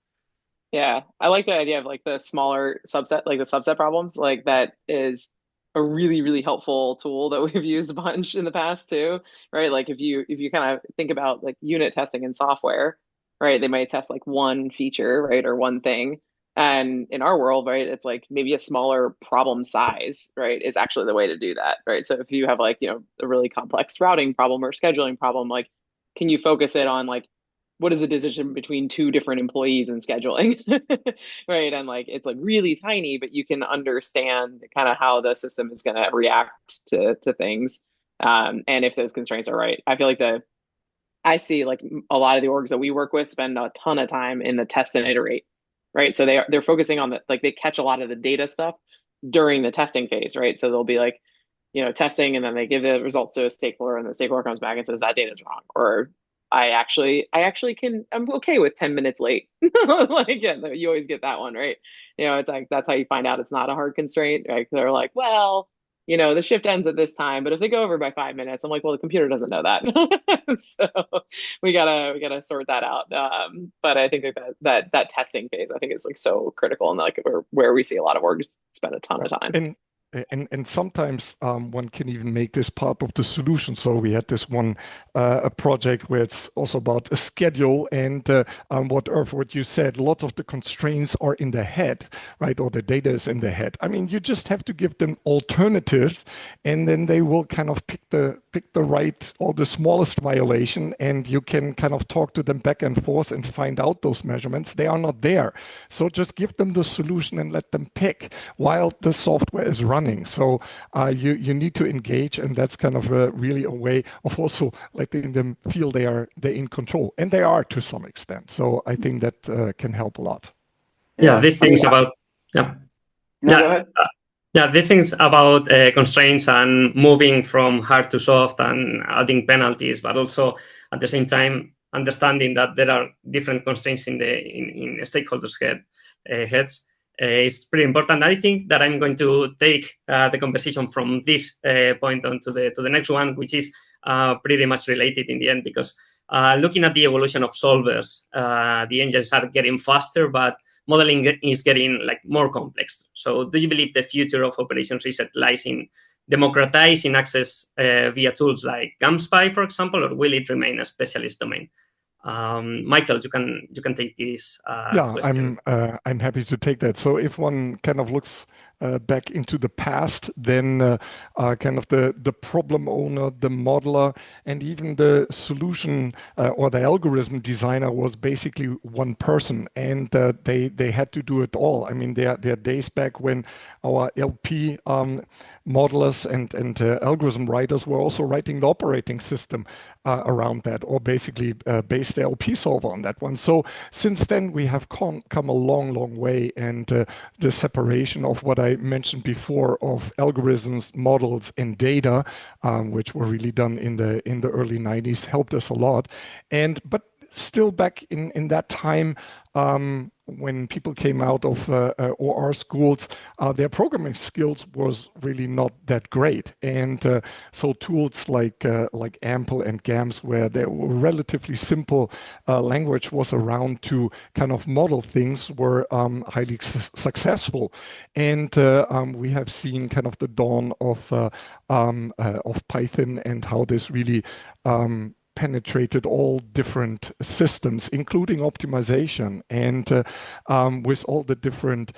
Yeah, I like the idea of like the smaller subset, like the subset problems. Like that is a really, really helpful tool that we've used a bunch in the past too, right? Like if you kind of think about like unit testing in software, right? They might test like one feature, right, or one thing. And in our world, right, it's like maybe a smaller problem size, right, is actually the way to do that, right? So if you have like, a really complex routing problem or scheduling problem, like, can you focus it on like, what is the decision between two different employees in scheduling, right? And like, it's like really tiny, but you can understand kind of how the system is going to react to things. And if those constraints are right, I feel like I see like a lot of the orgs that we work with spend a ton of time in the test and iterate, right? So they're focusing on they catch a lot of the data stuff during the testing phase, right? So they'll be like, testing, and then they give the results to a stakeholder, and the stakeholder comes back and says that data's wrong, or I'm okay with 10 minutes late. Like, yeah, you always get that one, right? It's like, that's how you find out it's not a hard constraint, right? They're like, well, the shift ends at this time, but if they go over by 5 minutes, I'm like, well, the computer doesn't know that. So we gotta sort that out. But I think that testing phase, I think, is like so critical, and like where we see a lot of orgs spend a ton of time. And sometimes one can even make this part of the solution. So we had this one a project where it's also about a schedule, and what you said, lots of the constraints are in the head, right? Or the data is in the head. I mean, you just have to give them alternatives, and then they will kind of pick the right or the smallest violation, and you can kind of talk to them back and forth and find out those measurements. They are not there. So just give them the solution and let them pick while the software is running. So you need to engage, and that's kind of really a way of also letting them feel they're in control, and they are to some extent. So I think that can help a lot. Yeah, these things about these things about constraints and moving from hard to soft and adding penalties, but also at the same time understanding that there are different constraints in stakeholders' heads. Is pretty important. I think that I'm going to take the conversation from this point on to the next one, which is pretty much related in the end, because looking at the evolution of solvers, the engines are getting faster, but modeling is getting like more complex. So do you believe the future of operations research lies in democratizing access via tools like GAMSPy, for example, or will it remain a specialist domain? Michael, you can take this question. I'm happy to take that. So if one kind of looks back into the past, then kind of the problem owner, the modeler, and even the solution or the algorithm designer was basically one person, and they had to do it all. I mean, there are days back when our LP modelers and algorithm writers were also writing the operating system around that, or basically based the LP solver on that one. So since then, we have come a long way, and the separation of what I mentioned before of algorithms, models, and data, which were really done in the early 90s, helped us a lot. But still back in that time, when people came out of OR schools, their programming skills was really not that great. And so tools like Ample and GAMS, where they were relatively simple language was around to kind of model things, were highly successful. And we have seen kind of the dawn of Python and how this really penetrated all different systems, including optimization. And with all the different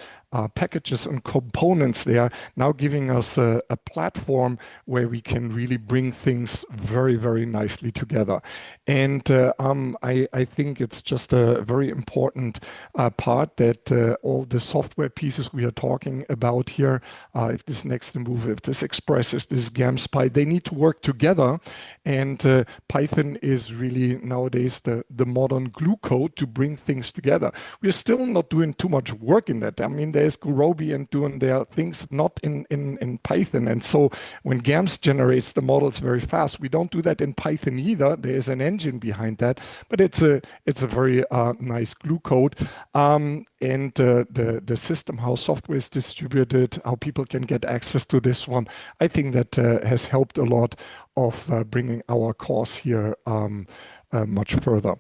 packages and components, they are now giving us a platform where we can really bring things very, very nicely together. And I think it's just a very important part that all the software pieces we are talking about here, if this Next-Move, if this Express, if this GAMSPy, they need to work together. And Python is really nowadays the modern glue code to bring things together. We're still not doing too much work in that. I mean, there's Gurobi and doing their things not in Python. And so when GAMS generates the models very fast, we don't do that in Python either. There is an engine behind that, but it's a very nice glue code. And the system, how software is distributed, how people can get access to this one, I think that has helped a lot of bringing our course here much further.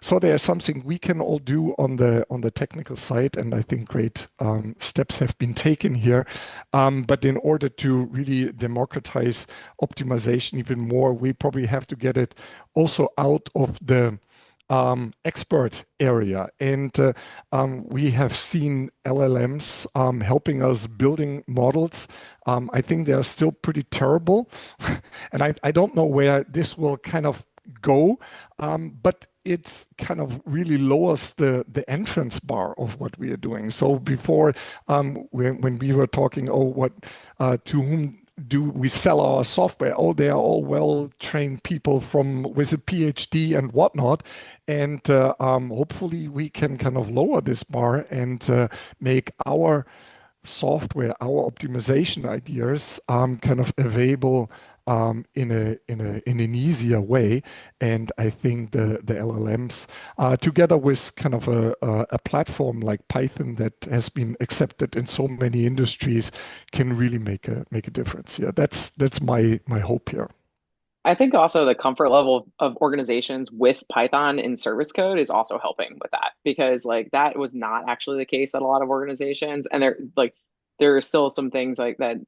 So there's something we can all do on the technical side, and I think great steps have been taken here. But in order to really democratize optimization even more, we probably have to get it also out of the expert area. And we have seen LLMs helping us building models. I think they are still pretty terrible. And I don't know where this will kind of go, but it kind of really lowers the entrance bar of what we are doing. So before, when we were talking, to whom do we sell our software? Oh, they are all well-trained people with a PhD and whatnot. And hopefully we can kind of lower this bar and make our software, our optimization ideas kind of available in an easier way. And I think the LLMs, together with kind of a platform like Python that has been accepted in so many industries, can really make a difference. Yeah, that's my hope here. I think also the comfort level of organizations with Python in service code is also helping with that, because like that was not actually the case at a lot of organizations. And there are still some things like that,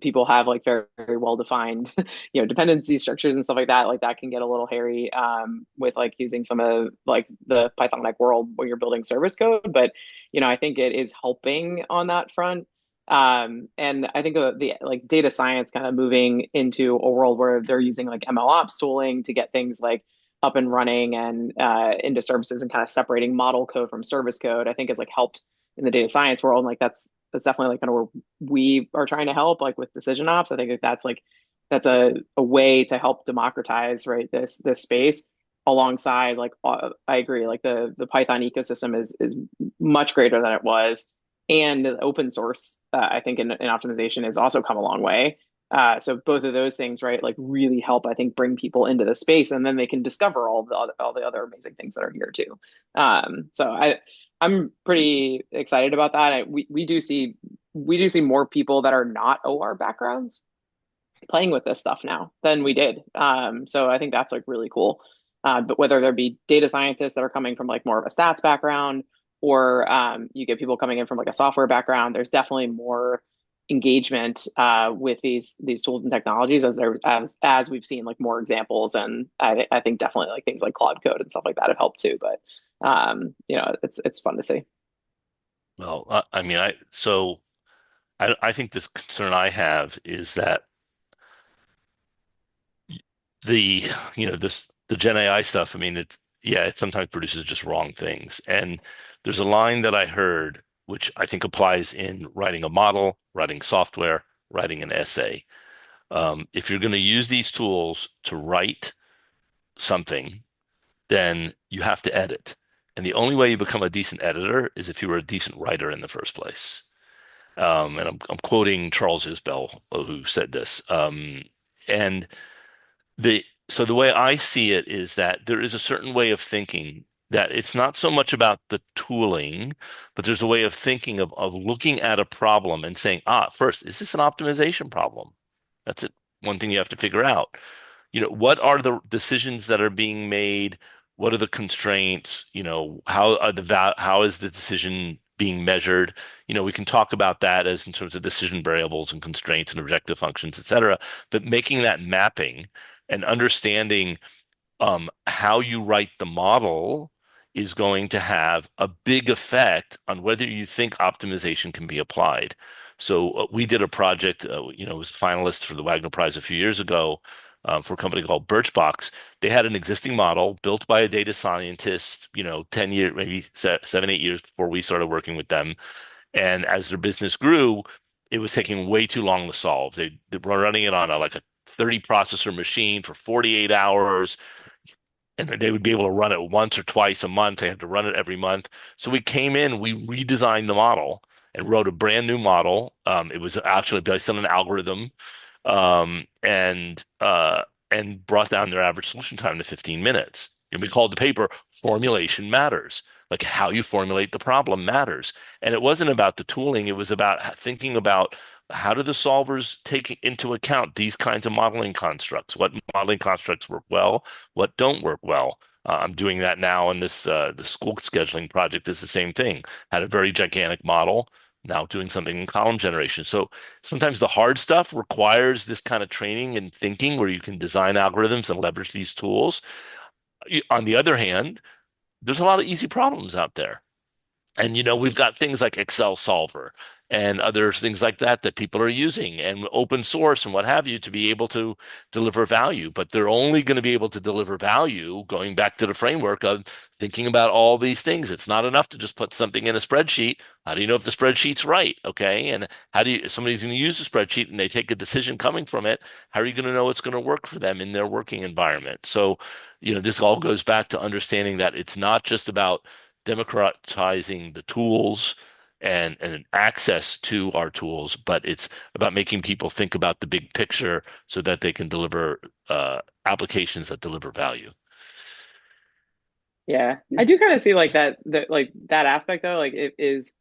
people have like very, very well defined, dependency structures and stuff like that. Like that can get a little hairy with like using some of like the Python-like world where you're building service code. But, I think it is helping on that front. And I think the like data science kind of moving into a world where they're using like ML ops tooling to get things like up and running and into services and kind of separating model code from service code, I think has like helped in the data science world. And like that's definitely like kind of where we are trying to help, like with decision ops. I think that's a way to help democratize, right, this space alongside like I agree, like the Python ecosystem is much greater than it was. And open source, I think in optimization has also come a long way. So both of those things, right, like really help, I think, bring people into the space, and then they can discover all the other amazing things that are here too. So I'm pretty excited about that. We do see more people that are not OR backgrounds playing with this stuff now than we did. So I think that's like really cool. But whether there be data scientists that are coming from like more of a stats background, or you get people coming in from like a software background, there's definitely more engagement with these tools and technologies as we've seen like more examples. And I think definitely like things like Claude Code and stuff like that have helped too. But it's fun to see. Well, I mean, I think the concern I have is that the Gen AI stuff. I mean, it sometimes produces just wrong things. And there's a line that I heard, which I think applies in writing a model, writing software, writing an essay. If you're going to use these tools to write something, then you have to edit. And the only way you become a decent editor is if you were a decent writer in the first place. And I'm quoting Charles Isbell, who said this. And so the way I see it is that there is a certain way of thinking that it's not so much about the tooling, but there's a way of thinking of looking at a problem and saying, first, is this an optimization problem? That's it. One thing you have to figure out. What are the decisions that are being made? What are the constraints? How is the decision being measured? We can talk about that as in terms of decision variables and constraints and objective functions, et cetera. But making that mapping and understanding how you write the model is going to have a big effect on whether you think optimization can be applied. So we did a project, it was finalist for the Wagner Prize a few years ago for a company called Birchbox. They had an existing model built by a data scientist, 10 years, maybe 7, 8 years before we started working with them. And as their business grew, it was taking way too long to solve. They were running it on like a 30 processor machine for 48 hours, and they would be able to run it once or twice a month. They had to run it every month. So we came in, we redesigned the model and wrote a brand new model. It was actually based on an algorithm, um, and uh, and brought down their average solution time to 15 minutes. And we called the paper "Formulation Matters." Like how you formulate the problem matters. And it wasn't about the tooling. It was about thinking about how do the solvers take into account these kinds of modeling constructs? What modeling constructs work well? What don't work well? I'm doing that now in this the school scheduling project is the same thing. Had a very gigantic model, now doing something in column generation. So sometimes the hard stuff requires this kind of training and thinking where you can design algorithms and leverage these tools. On the other hand, there's a lot of easy problems out there. And we've got things like Excel Solver and other things like that that people are using and open source and what have you to be able to deliver value. But they're only going to be able to deliver value going back to the framework of thinking about all these things. It's not enough to just put something in a spreadsheet. How do you know if the spreadsheet's right? Okay. And if somebody's going to use the spreadsheet and they take a decision coming from it, how are you going to know it's going to work for them in their working environment? So, this all goes back to understanding that it's not just about democratizing the tools and access to our tools, but it's about making people think about the big picture so that they can deliver applications that deliver value. Yeah, I do kind of see like that aspect though, like it is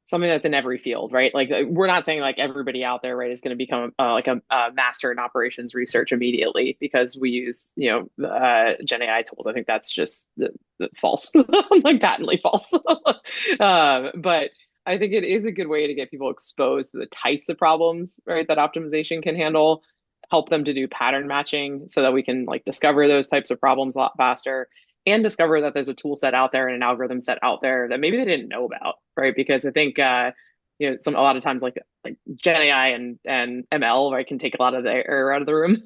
something that's in every field, right? Like we're not saying like everybody out there, right, is going to become like a master in operations research immediately because we use, Gen AI tools. I think that's just false, like patently false. But I think it is a good way to get people exposed to the types of problems, right, that optimization can handle, help them to do pattern matching so that we can like discover those types of problems a lot faster and discover that there's a tool set out there and an algorithm set out there that maybe they didn't know about, right? Because I think a lot of times like Gen AI and ML, right, can take a lot of the air out of the room,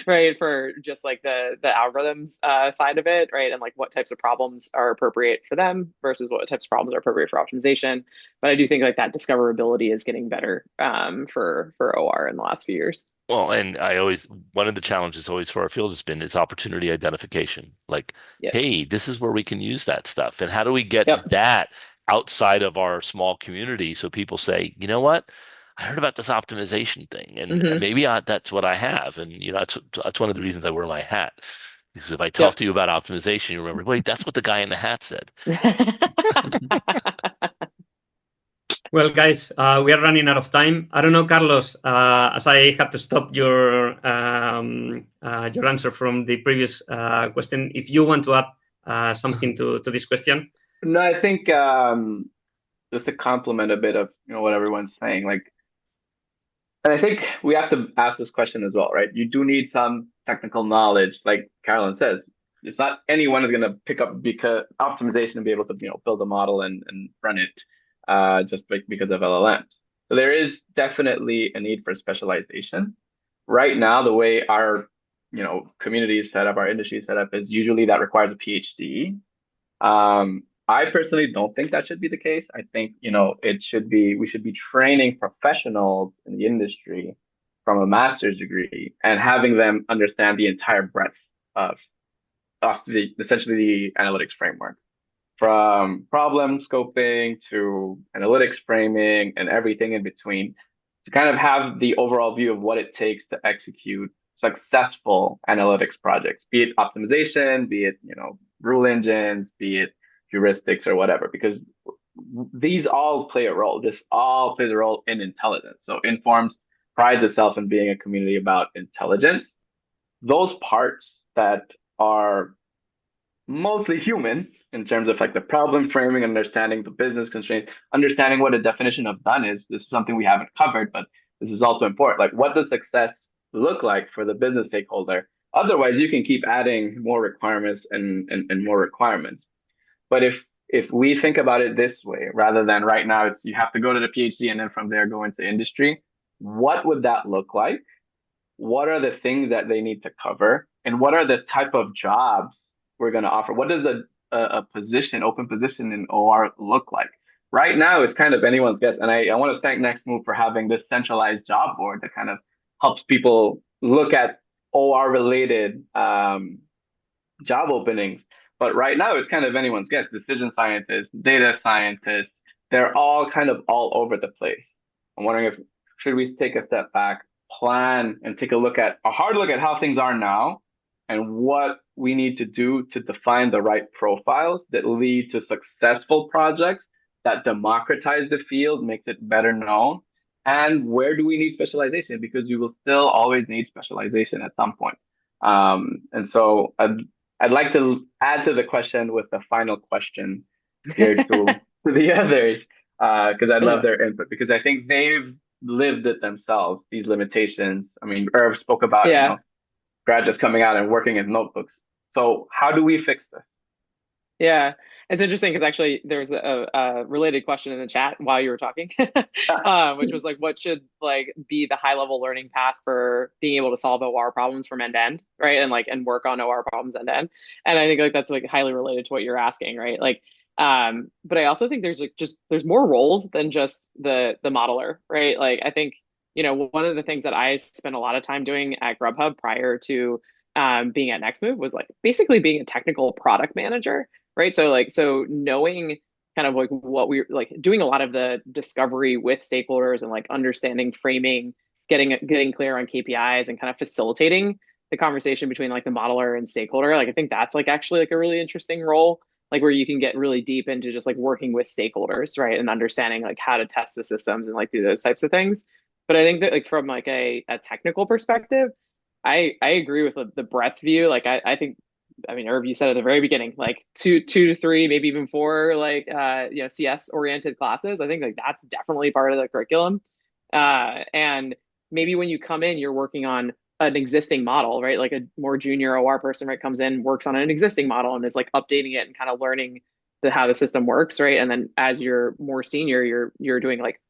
right, for just like the algorithms side of it, right, and like what types of problems are appropriate for them versus what types of problems are appropriate for optimization. But I do think like that discoverability is getting better for OR in the last few years. Well, and one of the challenges always for our field has been is opportunity identification. Like, Yes. hey, this is where we can use that stuff. And how do we get Yep. that outside of our small community so people say, you know what? I heard about this optimization thing, and Mm-hmm. maybe that's what I have. And that's one of the reasons I wear my hat. Because if I talk Yep. to you about optimization, you remember, wait, that's what the guy in the hat said. Well, guys, we are running out of time. I don't know, Carlos, as I had to stop your answer from the previous question, if you want to add something to this question. No, I think just to complement a bit of what everyone's saying, like, and I think we have to ask this question as well, right? You do need some technical knowledge, like Carolyn says. It's not anyone is going to pick up because optimization and be able to build a model and run it just because of LLMs. So there is definitely a need for specialization. Right now, the way our community is set up, our industry is set up, is usually that requires a PhD. I personally don't think that should be the case. I think, we should be training professionals in the industry from a master's degree and having them understand the entire breadth of essentially the analytics framework, from problem scoping to analytics framing and everything in between, to kind of have the overall view of what it takes to execute successful analytics projects, be it optimization, be it, rule engines, be it heuristics or whatever, because these all play a role. This all plays a role in intelligence. So Informs prides itself in being a community about intelligence. Those parts that are mostly humans in terms of like the problem framing, understanding the business constraints, understanding what a definition of done is. This is something we haven't covered, but this is also important. Like, what does success look like for the business stakeholder? Otherwise, you can keep adding more requirements and more requirements. But if we think about it this way, rather than right now, it's you have to go to the PhD and then from there go into industry, what would that look like? What are the things that they need to cover? And what are the type of jobs we're going to offer? What does a position, open position in OR look like? Right now, it's kind of anyone's guess. And I want to thank NextMove for having this centralized job board that kind of helps people look at OR related job openings. But right now, it's kind of anyone's guess. Decision scientists, data scientists, they're all kind of all over the place. I'm wondering if should we take a step back, plan, and take a hard look at how things are now and what we need to do to define the right profiles that lead to successful projects that democratize the field, makes it better known. And where do we need specialization? Because we will still always need specialization at some point. And so I'd like to add to the question with the final question here to the others, because I love their input, because I think they've lived it themselves, these limitations. I mean, Irv spoke about, graduates coming out and working in notebooks. So how do we fix this? Yeah, it's interesting because actually there's a related question in the chat while you were talking, which was like, what should like be the high level learning path for being able to solve OR problems from end to end, right? And work on OR problems end to end. And I think like that's like highly related to what you're asking, right? Like, but I also think there's like there's more roles than just the modeler, right? Like I think, one of the things that I spent a lot of time doing at Grubhub prior to being at NextMove was like basically being a technical product manager, right? So knowing kind of like what we're like doing a lot of the discovery with stakeholders and like understanding framing, getting clear on KPIs and kind of facilitating the conversation between like the modeler and stakeholder. Like I think that's like actually like a really interesting role, like where you can get really deep into just like working with stakeholders, right? And understanding like how to test the systems and like do those types of things. But I think that like from like a technical perspective, I agree with the breadth view. Like I think, I mean, Irv, you said at the very beginning, like two to three, maybe even four, like CS oriented classes. I think like that's definitely part of the curriculum. And maybe when you come in, you're working on an existing model, right? Like a more junior OR person, right, comes in, works on an existing model and is like updating it and kind of learning how the system works, right? And then as you're more senior, you're doing like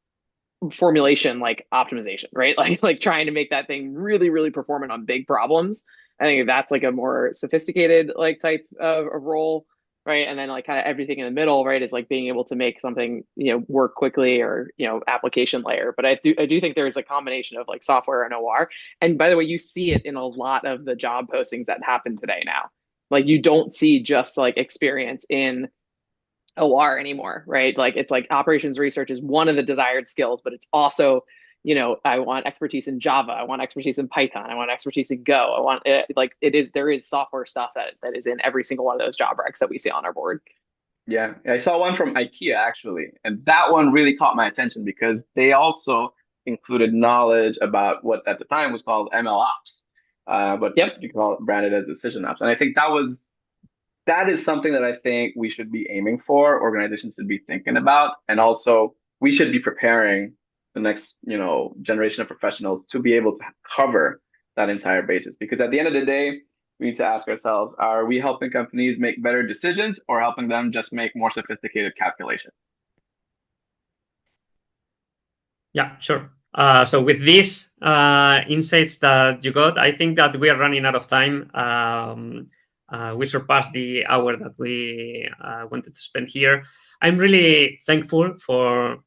formulation, like optimization, right? Like trying to make that thing really, really performant on big problems. I think that's like a more sophisticated like type of role, right? And then like kind of everything in the middle, right, is like being able to make something work quickly or application layer. But I do think there is a combination of like software and OR. And by the way, you see it in a lot of the job postings that happen today now. Like you don't see just like experience in OR anymore, right? Like it's like operations research is one of the desired skills, but it's also, I want expertise in Java, I want expertise in Python, I want expertise in Go, I want it, like there is software stuff that is in every single one of those job recs that we see on our board. Yeah, I saw one from IKEA actually, and that one really caught my attention because they also included knowledge about what at the time was called ML ops, but you can call it branded as decision ops. And I think that is something that I think we should be aiming for, organizations should be thinking about, and also we should be preparing the next, generation of professionals to be able to cover that entire basis. Because at the end of the day, we need to ask ourselves, are we helping companies make better decisions or helping them just make more sophisticated calculations? Yeah, sure. So with these insights that you got, I think that we are running out of time. We surpassed the hour that we wanted to spend here. I'm really thankful for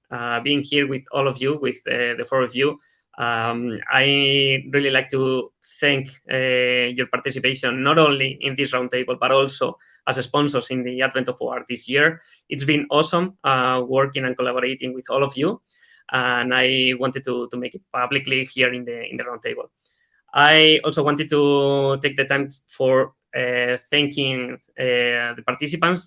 being here with all of you, with the four of you. I really like to thank your participation, not only in this roundtable, but also as sponsors in the Advent of OR this year. It's been awesome working and collaborating with all of you. And I wanted to make it publicly here in the roundtable. I also wanted to take the time thanking the participants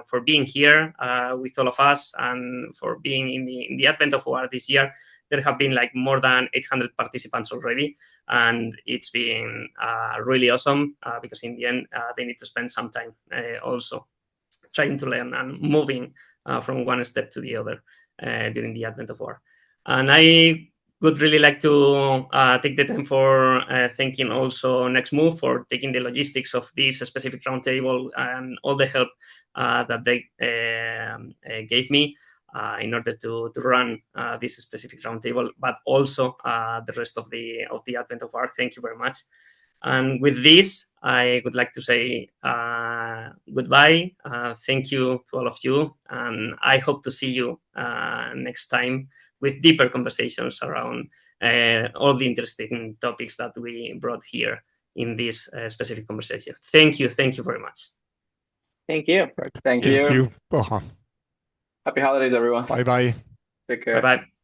for being here with all of us and for being in the Advent of OER this year. There have been like more than 800 participants already, and it's been really awesome because in the end they need to spend some time also trying to learn and moving from one step to the other during the Advent of OER. And I would really like to take the time for thanking also Next Move for taking the logistics of this specific roundtable and all the help that they gave me in order to run this specific roundtable, but also the rest of the Advent of OER. Thank you very much. And with this, I would like to say goodbye. Thank you to all of you. And I hope to see you next time with deeper conversations around all the interesting topics that we brought here in this specific conversation. Thank you. Thank you very much. Thank you. Thank you. Uh-huh. Happy holidays, everyone. Bye-bye. Take care. Bye-bye.